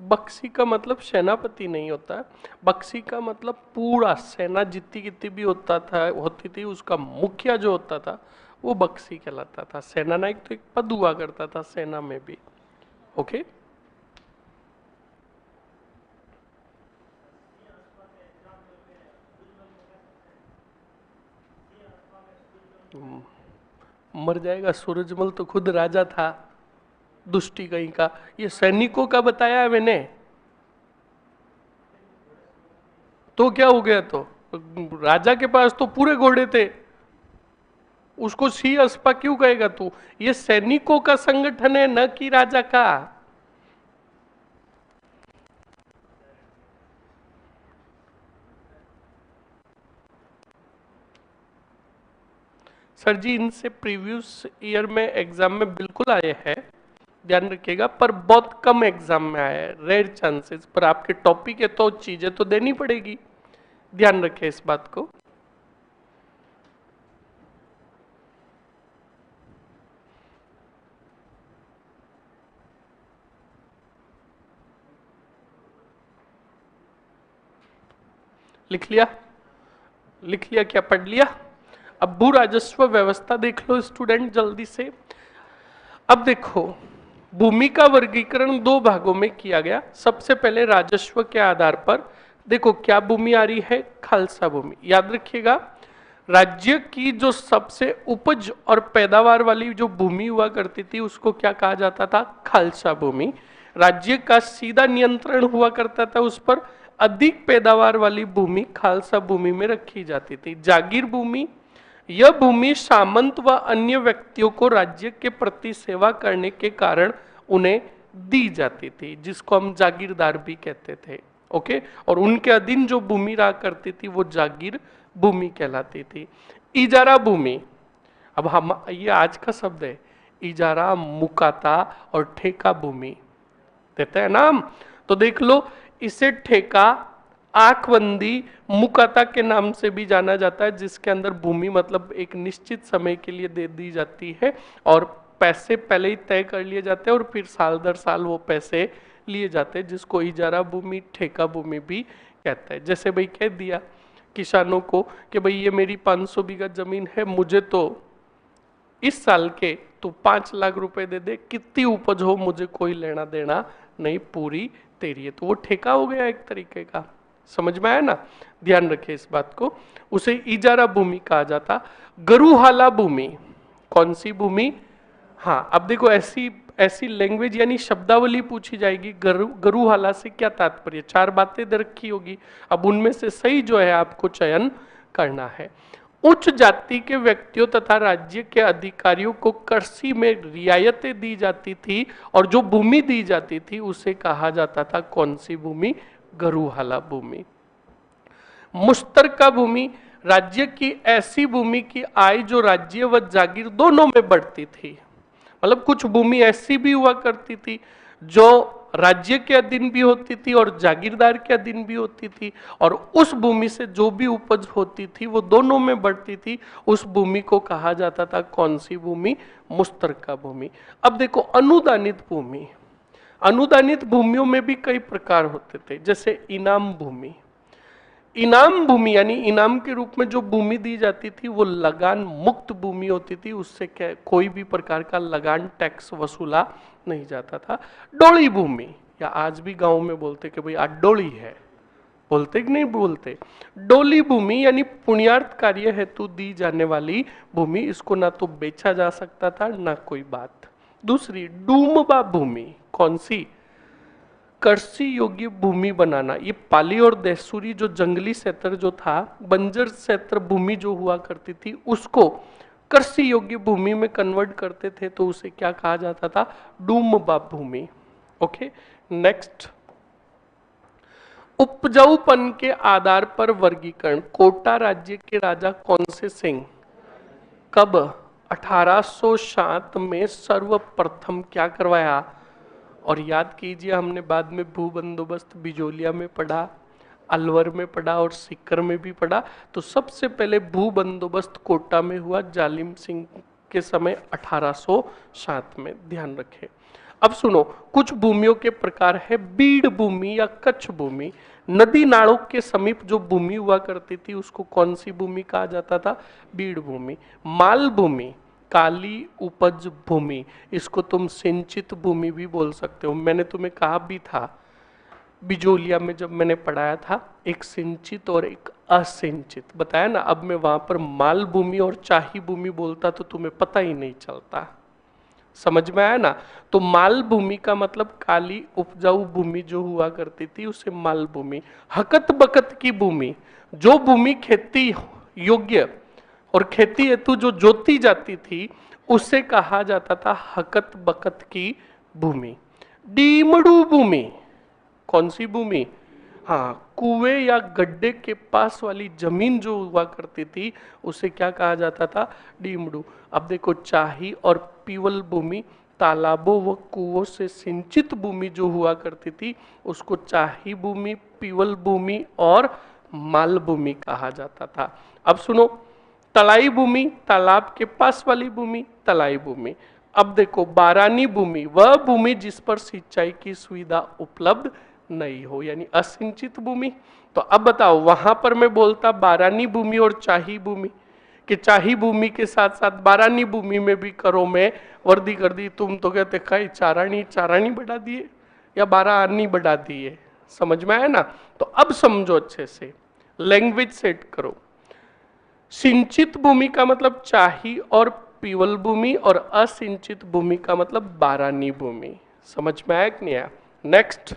Speaker 1: बक्सी का मतलब सेनापति नहीं होता है। बक्सी का मतलब पूरा सेना जितनी कितनी भी होती थी, उसका मुखिया जो होता था वो बक्सी कहलाता था। सेना नायक तो एक पद हुआ करता था सेना में भी। ओके, मर जाएगा। सूरजमल तो खुद राजा था, दुष्टी कहीं का। ये सैनिकों का बताया है मैंने। तो क्या हो गया? तो राजा के पास तो पूरे घोड़े थे, उसको सी अस्पा क्यों कहेगा तू? ये सैनिकों का संगठन है, न कि राजा का। सर जी, इनसे प्रीवियस ईयर में एग्जाम में बिल्कुल आए हैं, ध्यान रखिएगा, पर बहुत कम एग्जाम में आया है, रेयर चांसेस। पर आपके टॉपिक है तो चीजें तो देनी पड़ेगी, ध्यान रखें इस बात को। लिख लिया? लिख लिया क्या? पढ़ लिया? अब भू राजस्व व्यवस्था देख लो स्टूडेंट जल्दी से। अब देखो, भूमि का वर्गीकरण दो भागों में किया गया। सबसे पहले राजस्व के आधार पर देखो क्या भूमि आ रही है, खालसा भूमि। याद रखिएगा, राज्य की जो सबसे उपज और पैदावार वाली जो भूमि हुआ करती थी उसको क्या कहा जाता था? खालसा भूमि। राज्य का सीधा नियंत्रण हुआ करता था उस पर। अधिक पैदावार वाली भूमि खालसा भूमि में रखी जाती थी। जागीर भूमि, यह भूमि सामंत व अन्य व्यक्तियों को राज्य के प्रति सेवा करने के कारण उन्हें दी जाती थी, जिसको हम जागीरदार भी कहते थे। ओके, और उनके अधीन जो भूमि रहा करती थी वो जागीर भूमि कहलाती थी। इजारा भूमि, अब हम ये आज का शब्द है, इजारा, मुकाता और ठेका भूमि देते हैं ना हम। तो देख लो, इसे ठेका, आंखबंदी, मुकाता के नाम से भी जाना जाता है, जिसके अंदर भूमि मतलब एक निश्चित समय के लिए दे दी जाती है और पैसे पहले ही तय कर लिए जाते हैं और फिर साल दर साल वो पैसे लिए जाते हैं, जिसको इजारा भूमि, ठेका भूमि भी कहता है। जैसे भाई कह दिया किसानों को कि भाई ये मेरी 500 बीघा जमीन है, मुझे तो इस साल के तो 5 लाख रुपए दे दे, कितनी उपज हो मुझे कोई लेना देना नहीं, पूरी तेरी है। तो वो ठेका हो गया एक तरीके का, समझ में आया ना? ध्यान रखे इस बात को। उसे इजारा भूमि कहा जाता। गरुहाला भूमि, कौन सी भूमि? हाँ, अब देखो ऐसी ऐसी लैंग्वेज यानी शब्दावली पूछी जाएगी, गरुहाला से क्या तात्पर्य, 4 बातें दे रखी होगी। अब उनमें से सही जो है आपको चयन करना है। उच्च जाति के व्यक्तियों तथा राज्य के अधिकारियों को कृषि में रियायतें दी जाती थी और जो भूमि दी जाती थी उसे कहा जाता था कौन सी भूमि? गरुहाला भूमि। मुश्तरका भूमि, राज्य की ऐसी भूमि की आय जो राज्य व जागीर दोनों में बढ़ती थी। मतलब कुछ भूमि ऐसी भी हुआ करती थी जो राज्य के अधीन भी होती थी और जागीरदार के अधीन भी होती थी, और उस भूमि से जो भी उपज होती थी वो दोनों में बढ़ती थी। उस भूमि को कहा जाता था कौन सी भूमि? मुश्तरका भूमि। अब देखो अनुदानित भूमि, अनुदानित भूमियों में भी कई प्रकार होते थे, जैसे इनाम भूमि। इनाम भूमि यानी इनाम के रूप में जो भूमि दी जाती थी वो लगान मुक्त भूमि होती थी, उससे कोई भी प्रकार का लगान टैक्स वसूला नहीं जाता था। डोली भूमि, या आज भी गांव में बोलते कि भाई आज डोली है, बोलते कि नहीं बोलते? डोली भूमि यानी पुण्यार्थ कार्य हेतु दी जाने वाली भूमि, इसको ना तो बेचा जा सकता था ना कोई बात। दूसरी डूमबा भूमि, कौन सी? कृषि योग्य भूमि बनाना। ये पाली और देसूरी जो जंगली क्षेत्र जो था, बंजर क्षेत्र भूमि जो हुआ करती थी, उसको कृषि योग्य भूमि में कन्वर्ट करते थे, तो उसे क्या कहा जाता था? डूमबा भूमि। ओके, नेक्स्ट, उपजाऊपन के आधार पर वर्गीकरण। कोटा राज्य के राजा कौन से सिंह? कब? 1807 में सर्वप्रथम क्या करवाया? और याद कीजिए, हमने बाद में भू बंदोबस्त बिजोलिया में पढ़ा, अलवर में पढ़ा और सीकर में भी पढ़ा। तो सबसे पहले भू बंदोबस्त कोटा में हुआ जालिम सिंह के समय 1807 में, ध्यान रखें। अब सुनो, कुछ भूमियों के प्रकार है बीड़ भूमि या कच्छ भूमि। नदी नालों के समीप जो भूमि हुआ करती थी उसको कौन सी भूमि कहा जाता था? बीड़ भूमि। माल भूमि, काली उपज भूमि, इसको तुम सिंचित भूमि भी बोल सकते हो। मैंने तुम्हें कहा भी था बिजोलिया में जब मैंने पढ़ाया था, एक सिंचित और एक असिंचित बताया ना। अब मैं वहां पर माल भूमि और चाही भूमि बोलता तो तुम्हें पता ही नहीं चलता। समझ में आया ना? तो माल भूमि का मतलब काली उपजाऊ भूमि जो हुआ करती थी उसे माल भूमि। हकत बकत की भूमि, जो भूमि खेती योग्य और खेती हेतु जो जोती जाती थी उसे कहा जाता था हकत बकत की भूमि। डीमड़ू भूमि, कौन सी भूमि? हाँ, कुएं या गड्ढे के पास वाली जमीन जो हुआ करती थी उसे क्या कहा जाता था? डीमड़ू। अब देखो, चाही और पीवल भूमि, तालाबों व कुओं से सिंचित भूमि जो हुआ करती थी उसको चाही भूमि, पीवल भूमि और माल भूमि कहा जाता था। अब सुनो, तलाई भूमि, तालाब के पास वाली भूमि तलाई भूमि। अब देखो, बारानी भूमि, वह भूमि जिस पर सिंचाई की सुविधा उपलब्ध नहीं हो, यानी असिंचित भूमि। तो अब बताओ, वहां पर मैं बोलता बारानी भूमि और चाही भूमि, कि चाही भूमि के साथ साथ बारानी भूमि में भी करो मैं वर्दी कर दी, तुम तो कहते कई चारानी चारानी बढ़ा दिए या 12 आनी बढ़ा दिए। समझ में आया ना? तो अब समझो अच्छे से, लैंग्वेज सेट करो। सिंचित भूमि का मतलब चाही और पीवल भूमि, और असिंचित भूमि का मतलब बारानी भूमि। समझ में आया कि नहीं आया? नेक्स्ट,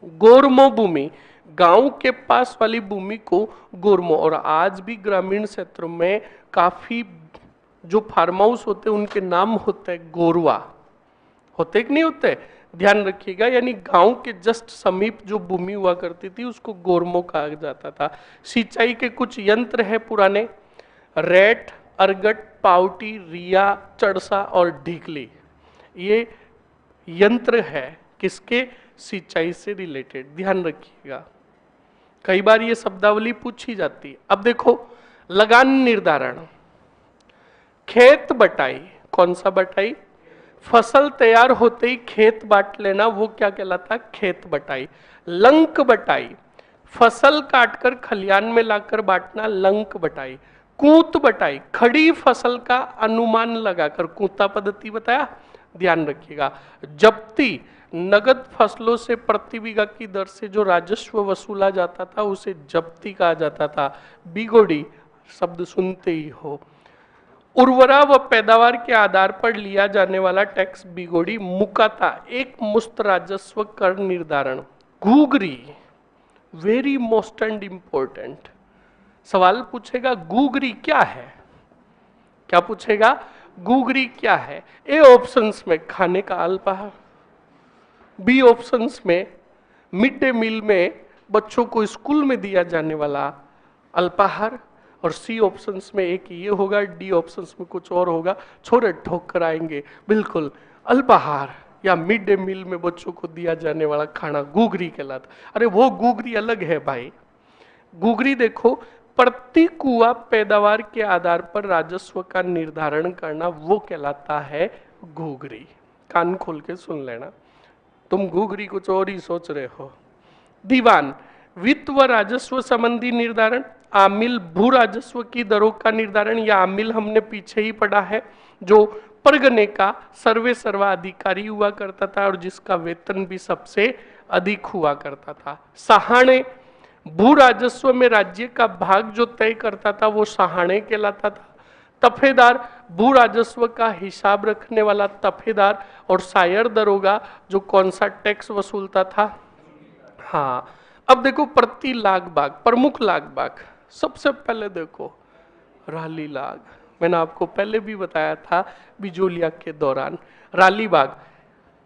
Speaker 1: गोरमो भूमि, गांव के पास वाली भूमि को गोरमो। और आज भी ग्रामीण क्षेत्रों में काफी जो फार्म हाउस होते हैं उनके नाम होते हैं गोरवा, होते कि नहीं होते? ध्यान रखिएगा, यानी गांव के जस्ट समीप जो भूमि हुआ करती थी उसको गोरमो कहा जाता था। सिंचाई के कुछ यंत्र है पुराने, रेट, अरगट, पावटी, रिया, चड़सा और ढीकली। ये यंत्र है किसके? सिंचाई से रिलेटेड। ध्यान रखिएगा, कई बार ये शब्दावली पूछी जाती है। अब देखो, लगान निर्धारण, खेत बटाई, कौन सा बटाई? फसल तैयार होते ही खेत बांट लेना, वो क्या कहलाता है? खेत बटाई। लंक बटाई, फसल काटकर खलियान में लाकर बांटना, लंक बटाई। कूत बटाई, खड़ी फसल का अनुमान लगाकर, कूता पद्धति बताया, ध्यान रखिएगा। जब्ती, नगद फसलों से प्रति बीघा की दर से जो राजस्व वसूला जाता था उसे जब्ती कहा जाता था। बिगोड़ी शब्द सुनते ही हो। उर्वरा व पैदावार के आधार पर लिया जाने वाला टैक्स बिगोड़ी। मुकाता, एक मुस्त राजस्व कर निर्धारण। घूगरी, वेरी मोस्ट एंड इंपॉर्टेंट सवाल पूछेगा, घूगरी क्या है? क्या पूछेगा? घूगरी क्या है? ए ऑप्शंस में खाने का अल्पाहार, बी ऑप्शंस में मिड डे मील में बच्चों को स्कूल में दिया जाने वाला अल्पाहार, और सी ऑप्शंस में एक ये होगा, डी ऑप्शंस में कुछ और होगा। छोरे ठोक कर आएंगे, बिल्कुल अल्पाहार या मिड डे मील में बच्चों को दिया जाने वाला खाना घूगरी कहलाता। अरे वो घूगरी अलग है भाई। घूगरी देखो, प्रति कुआ पैदावार के आधार पर राजस्व का निर्धारण करना, वो कहलाता है घूगरी। कान खोल के सुन लेना, तुम घूगरी कुछ और ही सोच रहे हो। दीवान, वित्त व राजस्व संबंधी निर्धारण। आमिल, भू राजस्व की दरों का निर्धारण। या आमिल हमने पीछे ही पढ़ा है, जो परगने का सर्वे सर्वा अधिकारी हुआ करता था और जिसका वेतन भी सबसे अधिक हुआ करता था। सहाणे, भू राजस्व में राज्य का भाग जो तय करता था वो सहाणे कहलाता था। तफेदार, भू राजस्व का हिसाब रखने वाला तफेदार। और सायर दरोगा, जो कौन सा टैक्स वसूलता था? हाँ, अब देखो, प्रति लाग बाग, प्रमुख लाग बाग। सबसे पहले देखो राली लाग, मैंने आपको पहले भी बताया था बिजोलिया के दौरान। राली बाग,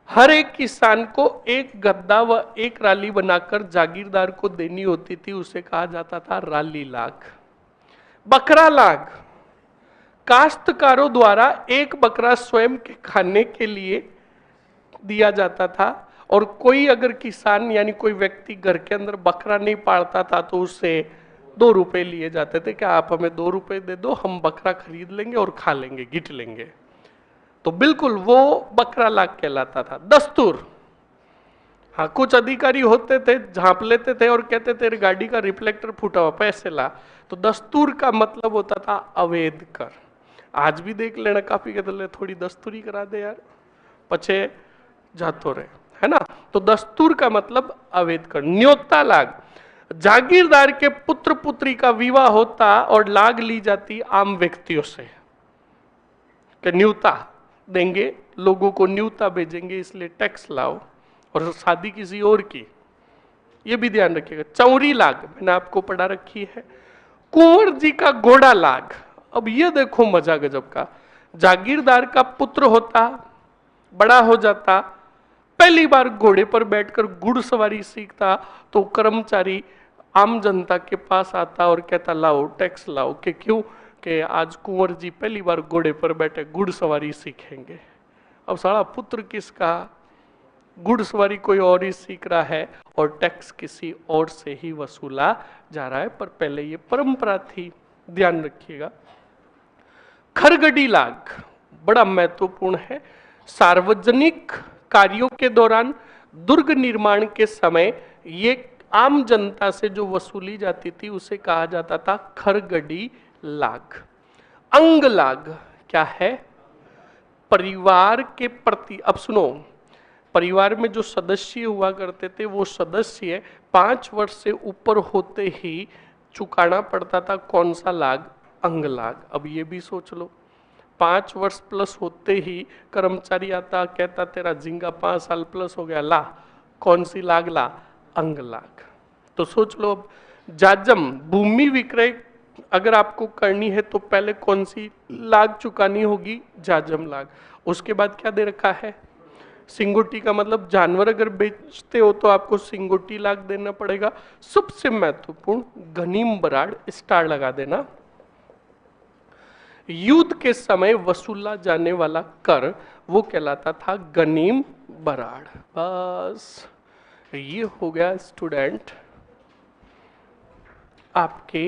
Speaker 1: हर एक किसान को एक गद्दा व एक राली बनाकर जागीरदार को देनी होती थी, उसे कहा जाता था राली लाग। बकरा लाग, काश्तकारों द्वारा एक बकरा स्वयं के खाने के लिए दिया जाता था, और कोई अगर किसान यानी कोई व्यक्ति घर के अंदर बकरा नहीं पालता था तो उससे 2 रुपए लिए जाते थे कि आप हमें 2 रुपए दे दो, हम बकरा खरीद लेंगे और खा लेंगे, गिट लेंगे। तो बिल्कुल वो बकरा लाग कहलाता था। दस्तूर, हाँ, कुछ अधिकारी होते थे, झांप लेते थे और कहते थे गाड़ी का रिफ्लेक्टर फूटा हुआ, पैसे ला। तो दस्तूर का मतलब होता था अवैध कर। आज भी देख लेना, काफी कहते ले थोड़ी दस्तूरी करा दे यार, पछे जातो रहे, है ना। तो दस्तूर का मतलब अवैध कर। न्योता लाग, जागीरदार के पुत्र पुत्री का विवाह होता और लाग ली जाती आम व्यक्तियों से, कि न्यूता देंगे, लोगों को न्यूता भेजेंगे इसलिए टैक्स लाओ, और शादी किसी और की, ये भी ध्यान रखिएगा। चौरी लाग मैंने आपको पढ़ा रखी है। कुंवर जी का घोड़ा लाग, अब ये देखो मजा गजब का, जागीरदार का पुत्र होता, बड़ा हो जाता, पहली बार घोड़े पर बैठकर घुड़सवारी सीखता, तो कर्मचारी आम जनता के पास आता और कहता लाओ टैक्स लाओ, कि क्यों, कि आज कुंवर जी पहली बार घोड़े पर बैठे घुड़सवारी सीखेंगे। अब साला पुत्र किसका, घुड़सवारी कोई और ही सीख रहा है और टैक्स किसी और से ही वसूला जा रहा है, पर पहले ये परंपरा थी, ध्यान रखिएगा। खरगडी लाग बड़ा महत्वपूर्ण है। सार्वजनिक कार्यों के दौरान, दुर्ग निर्माण के समय ये आम जनता से जो वसूली जाती थी उसे कहा जाता था खरगडी लाग। अंग लाग क्या है, परिवार के प्रति, अब सुनो, परिवार में जो सदस्य हुआ करते थे वो सदस्य 5 वर्ष से ऊपर होते ही चुकाना पड़ता था कौन सा लाग, अंग लाग। अब ये भी सोच लो, 5 वर्ष प्लस होते ही कर्मचारी आता, कहता तेरा झिंगा 5 साल प्लस हो गया, ला कौन सी लाग, ला अंग लाग। तो सोच लो, अब जाजम भूमि विक्रय अगर आपको करनी है तो पहले कौन सी लाग चुकानी होगी, जाजम लाग। उसके बाद क्या दे रखा है, सिंगोटी का मतलब जानवर अगर बेचते हो तो आपको सिंगोटी लाग देना पड़ेगा। सबसे महत्वपूर्ण गनीम बराड़, स्टार लगा देना। युद्ध के समय वसूला जाने वाला कर वो कहलाता था गनीम बराड़। बस ये हो गया स्टूडेंट आपके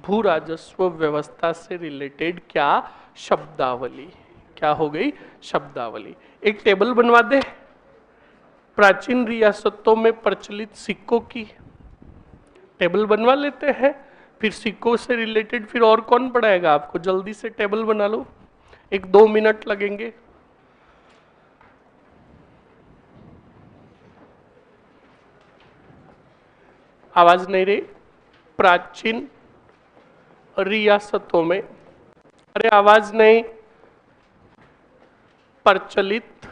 Speaker 1: भू राजस्व व्यवस्था से रिलेटेड क्या, शब्दावली। क्या हो गई, शब्दावली। एक टेबल बनवा दे प्राचीन रियासतों में प्रचलित सिक्कों की, टेबल बनवा लेते हैं, फिर सिक्कों से रिलेटेड फिर और कौन पढ़ाएगा आपको, जल्दी से टेबल बना लो, 1-2 मिनट लगेंगे। आवाज नहीं रही, प्राचीन रियासतों में, अरे आवाज नहीं, प्रचलित,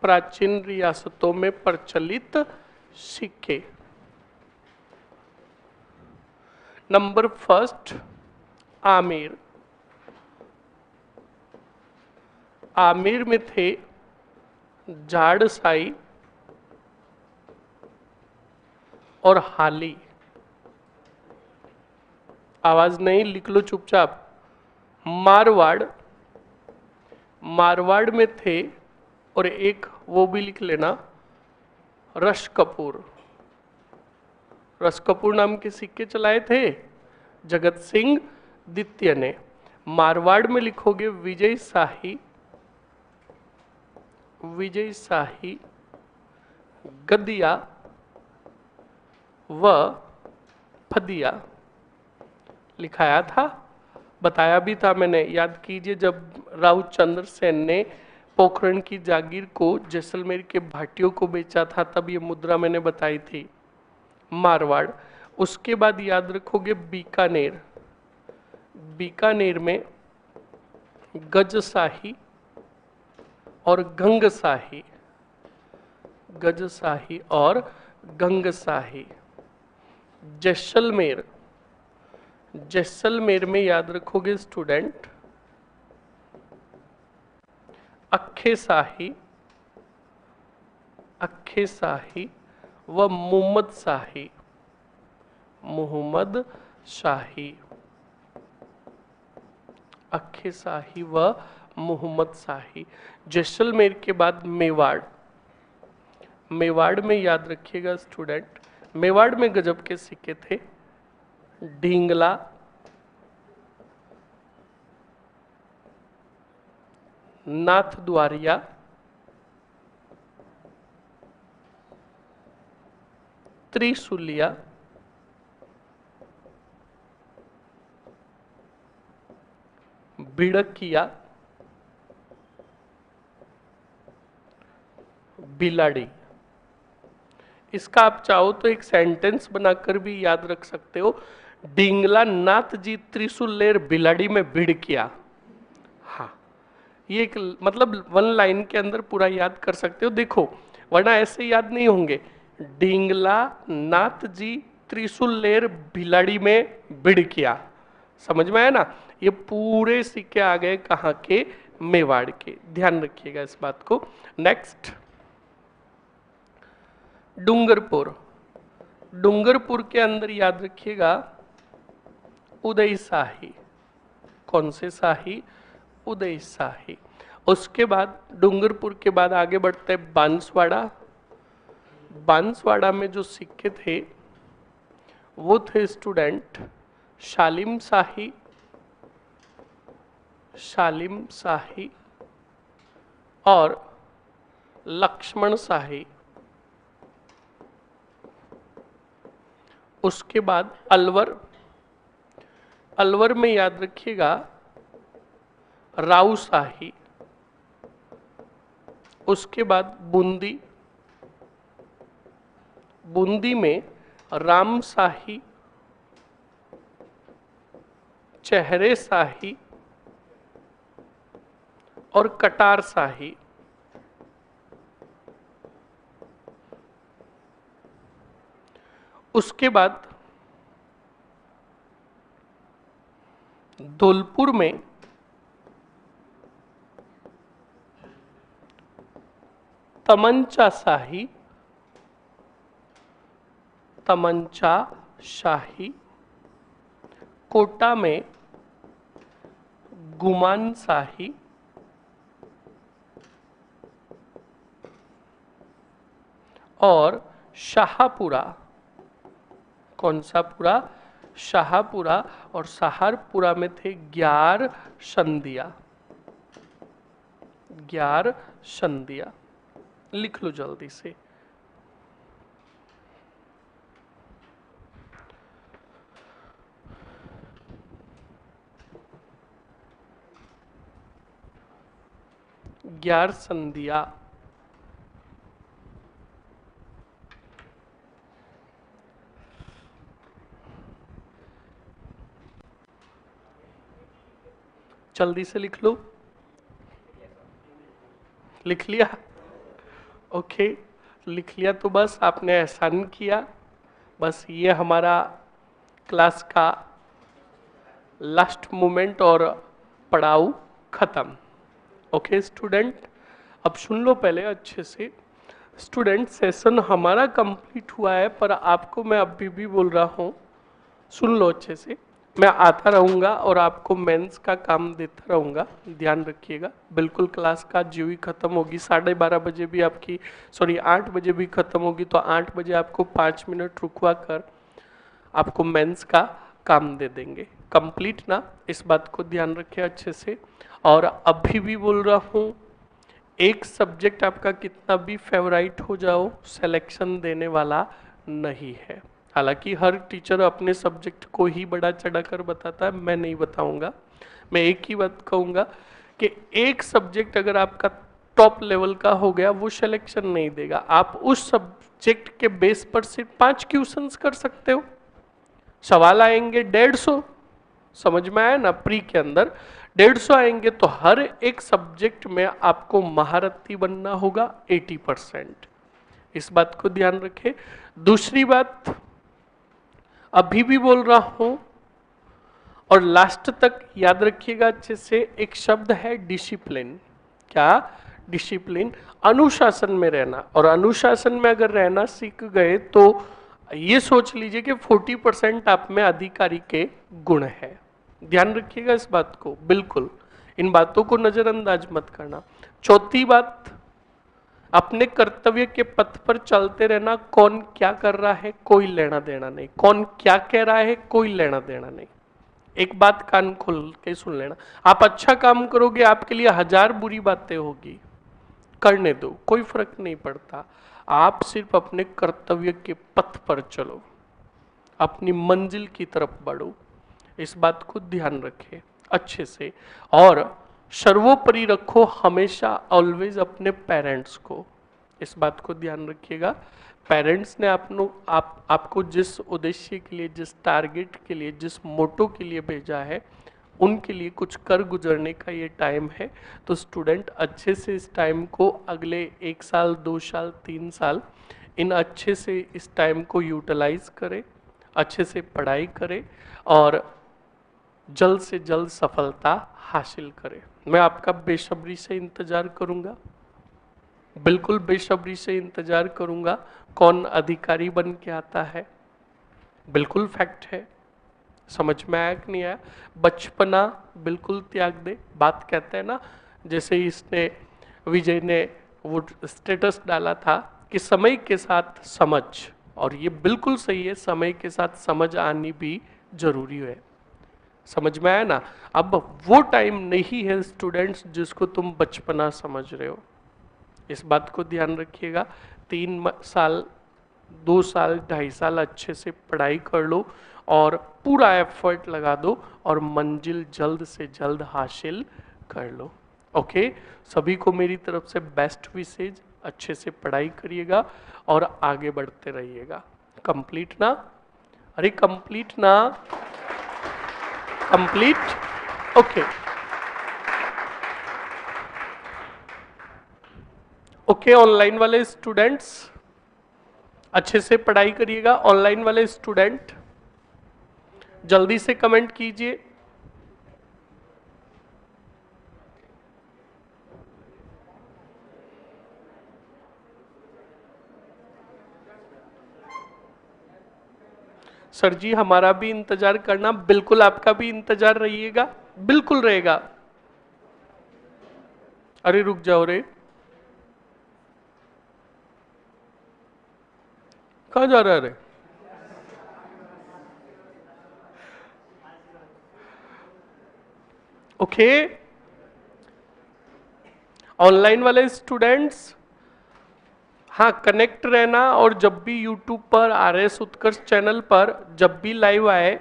Speaker 1: प्राचीन रियासतों में प्रचलित सिक्के। Number first Amer. आमेर में थे जाड़साई और हाली। आवाज नहीं, लिख लो चुपचाप। मारवाड़, मारवाड़ में थे, और एक वो भी लिख लेना, रश कपूर। रश कपूर नाम के सिक्के चलाए थे जगत सिंह द्वितीय ने। मारवाड़ में लिखोगे विजय शाही, विजय शाही, गदिया व फदिया लिखाया था, बताया भी था मैंने, याद कीजिए जब राउत चंद्र सेन ने पोखरण की जागीर को जैसलमेर के भाटियों को बेचा था, तब ये मुद्रा मैंने बताई थी। मारवाड़। उसके बाद याद रखोगे बीकानेर। बीकानेर में गजशाही और गंगशाही, गजशाही और गंगशाही। जैसलमेर, जैसलमेर में याद रखोगे स्टूडेंट अक्खे शाही, अक्खे शाही व मोहम्मद शाही, मोहम्मद शाही, अक्खे शाही व मोहम्मद शाही। जैसलमेर के बाद मेवाड़। मेवाड़ में याद रखिएगा स्टूडेंट, मेवाड़ में गजब के सिक्के थे, ढींगला, नाथ द्वारिया, त्रिशूलिया, भिड़किया, बिलाड़ी। इसका आप चाहो तो एक सेंटेंस बनाकर भी याद रख सकते हो, डिंगला नाथ जी त्रिशूल लेर बिलाड़ी में भिड़ किया। हाँ, ये एक मतलब वन लाइन के अंदर पूरा याद कर सकते हो। देखो वरना ऐसे याद नहीं होंगे, डिंगला नाथ जी त्रिशूल लेर बिलाड़ी में भिड़ किया। समझ में आया ना? ये पूरे सिक्के आ गए कहाँ के? मेवाड़ के। ध्यान रखिएगा इस बात को। नेक्स्ट, डूंगरपुर। डूंगरपुर के अंदर याद रखिएगा उदय शाही। कौन से शाही? उदय शाही। उसके बाद डूंगरपुर के बाद आगे बढ़ते हैं बांसवाड़ा। बांसवाड़ा में जो सिक्के थे वो थे स्टूडेंट शालिम शाही, शालिम शाही और लक्ष्मण शाही। उसके बाद अलवर। अलवर में याद रखिएगा राव शाही। उसके बाद बूंदी। बूंदी में राम शाही, चेहरे शाही और कटार शाही। उसके बाद धौलपुर में तमंचा शाही, तमंचा शाही। कोटा में गुमान शाही। और शाहपुरा। कौन सा पुरा? शाहपुरा। और सहारपुरा में थे ग्यार संधिया। ग्यार संधिया। लिख लो जल्दी से। ग्यार संधिया। जल्दी से लिख लो। लिख लिया? ओके, लिख लिया तो बस आपने एहसान किया। बस ये हमारा क्लास का लास्ट मोमेंट और पड़ाव खत्म। ओके स्टूडेंट, अब सुन लो पहले अच्छे से। स्टूडेंट सेशन हमारा कंप्लीट हुआ है, पर आपको मैं अभी भी बोल रहा हूँ, सुन लो अच्छे से। मैं आता रहूँगा और आपको मेंस का काम देता रहूँगा, ध्यान रखिएगा। बिल्कुल क्लास का जो ही खत्म होगी 12:30 बजे भी आपकी, सॉरी 8 बजे भी खत्म होगी, तो 8 बजे आपको 5 मिनट रुकवा कर आपको मेंस का काम दे देंगे। कंप्लीट ना, इस बात को ध्यान रखें अच्छे से। और अभी भी बोल रहा हूँ, एक सब्जेक्ट आपका कितना भी फेवराइट हो जाओ, सिलेक्शन देने वाला नहीं है। हालांकि हर टीचर अपने सब्जेक्ट को ही बड़ा चढ़ाकर बताता है, मैं नहीं बताऊंगा। मैं एक ही बात कहूँगा कि एक सब्जेक्ट अगर आपका टॉप लेवल का हो गया, वो सिलेक्शन नहीं देगा। आप उस सब्जेक्ट के बेस पर सिर्फ 5 क्वेश्चंस कर सकते हो, सवाल आएंगे 150। समझ में आया ना? प्री के अंदर 150 आएंगे, तो हर एक सब्जेक्ट में आपको महारथी बनना होगा 80%। इस बात को ध्यान रखें। दूसरी बात अभी भी बोल रहा हूं और लास्ट तक याद रखिएगा अच्छे से, एक शब्द है डिसिप्लिन। क्या? डिसिप्लिन। अनुशासन में रहना, और अनुशासन में अगर रहना सीख गए तो ये सोच लीजिए कि 40% आप में अधिकारी के गुण है। ध्यान रखिएगा इस बात को, बिल्कुल इन बातों को नजरअंदाज मत करना। चौथी बात, अपने कर्तव्य के पथ पर चलते रहना। कौन क्या कर रहा है कोई लेना देना नहीं, कौन क्या कह रहा है कोई लेना देना नहीं। एक बात कान खोल के सुन लेना, आप अच्छा काम करोगे आपके लिए 1000 बुरी बातें होगी, करने दो, कोई फर्क नहीं पड़ता। आप सिर्फ अपने कर्तव्य के पथ पर चलो, अपनी मंजिल की तरफ बढ़ो, इस बात को ध्यान रखें अच्छे से। और सर्वोपरि रखो हमेशा ऑलवेज अपने पेरेंट्स को, इस बात को ध्यान रखिएगा। पेरेंट्स ने आपको जिस उद्देश्य के लिए, जिस टारगेट के लिए, जिस मोटो के लिए भेजा है, उनके लिए कुछ कर गुजरने का ये टाइम है। तो स्टूडेंट अच्छे से इस टाइम को, अगले 1 साल 2 साल 3 साल, इन अच्छे से इस टाइम को यूटिलाइज करें, अच्छे से पढ़ाई करें और जल्द से जल्द सफलता हासिल करें। मैं आपका बेसब्री से इंतजार करूंगा, बिल्कुल बेसब्री से इंतजार करूंगा। कौन अधिकारी बन के आता है, बिल्कुल फैक्ट है। समझ में आया कि नहीं आया? बचपना बिल्कुल त्याग दे। बात कहते हैं ना, जैसे इसने, विजय ने वो स्टेटस डाला था कि समय के साथ समझ, और ये बिल्कुल सही है, समय के साथ समझ आनी भी जरूरी है। समझ में आया ना? अब वो टाइम नहीं है स्टूडेंट्स जिसको तुम बचपना समझ रहे हो, इस बात को ध्यान रखिएगा। 3 साल 2 साल 2.5 साल अच्छे से पढ़ाई कर लो और पूरा एफर्ट लगा दो और मंजिल जल्द से जल्द हासिल कर लो। ओके, सभी को मेरी तरफ से बेस्ट विशेज, अच्छे से पढ़ाई करिएगा और आगे बढ़ते रहिएगा। कंप्लीट ना? अरे कंप्लीट ना? कंप्लीट? Okay okay. ऑनलाइन वाले स्टूडेंट्स अच्छे से पढ़ाई करिएगा। ऑनलाइन वाले स्टूडेंट जल्दी से कमेंट कीजिए। सर जी हमारा भी इंतजार करना, बिल्कुल आपका भी इंतजार रहिएगा, बिल्कुल रहेगा। अरे रुक जाओ रे, कहाँ जा रहा है रे? ओके, ऑनलाइन वाले स्टूडेंट्स हाँ कनेक्ट रहना, और जब भी यूट्यूब पर RS उत्कर्ष चैनल पर जब भी लाइव आए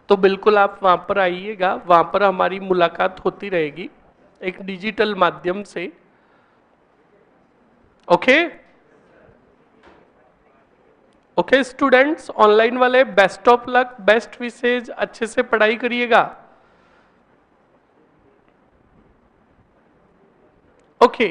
Speaker 1: तो बिल्कुल आप वहां पर आइएगा, वहां पर हमारी मुलाकात होती रहेगी एक डिजिटल माध्यम से। ओके ओके स्टूडेंट्स, ऑनलाइन वाले best of luck, best wishes, अच्छे से पढ़ाई करिएगा। ओके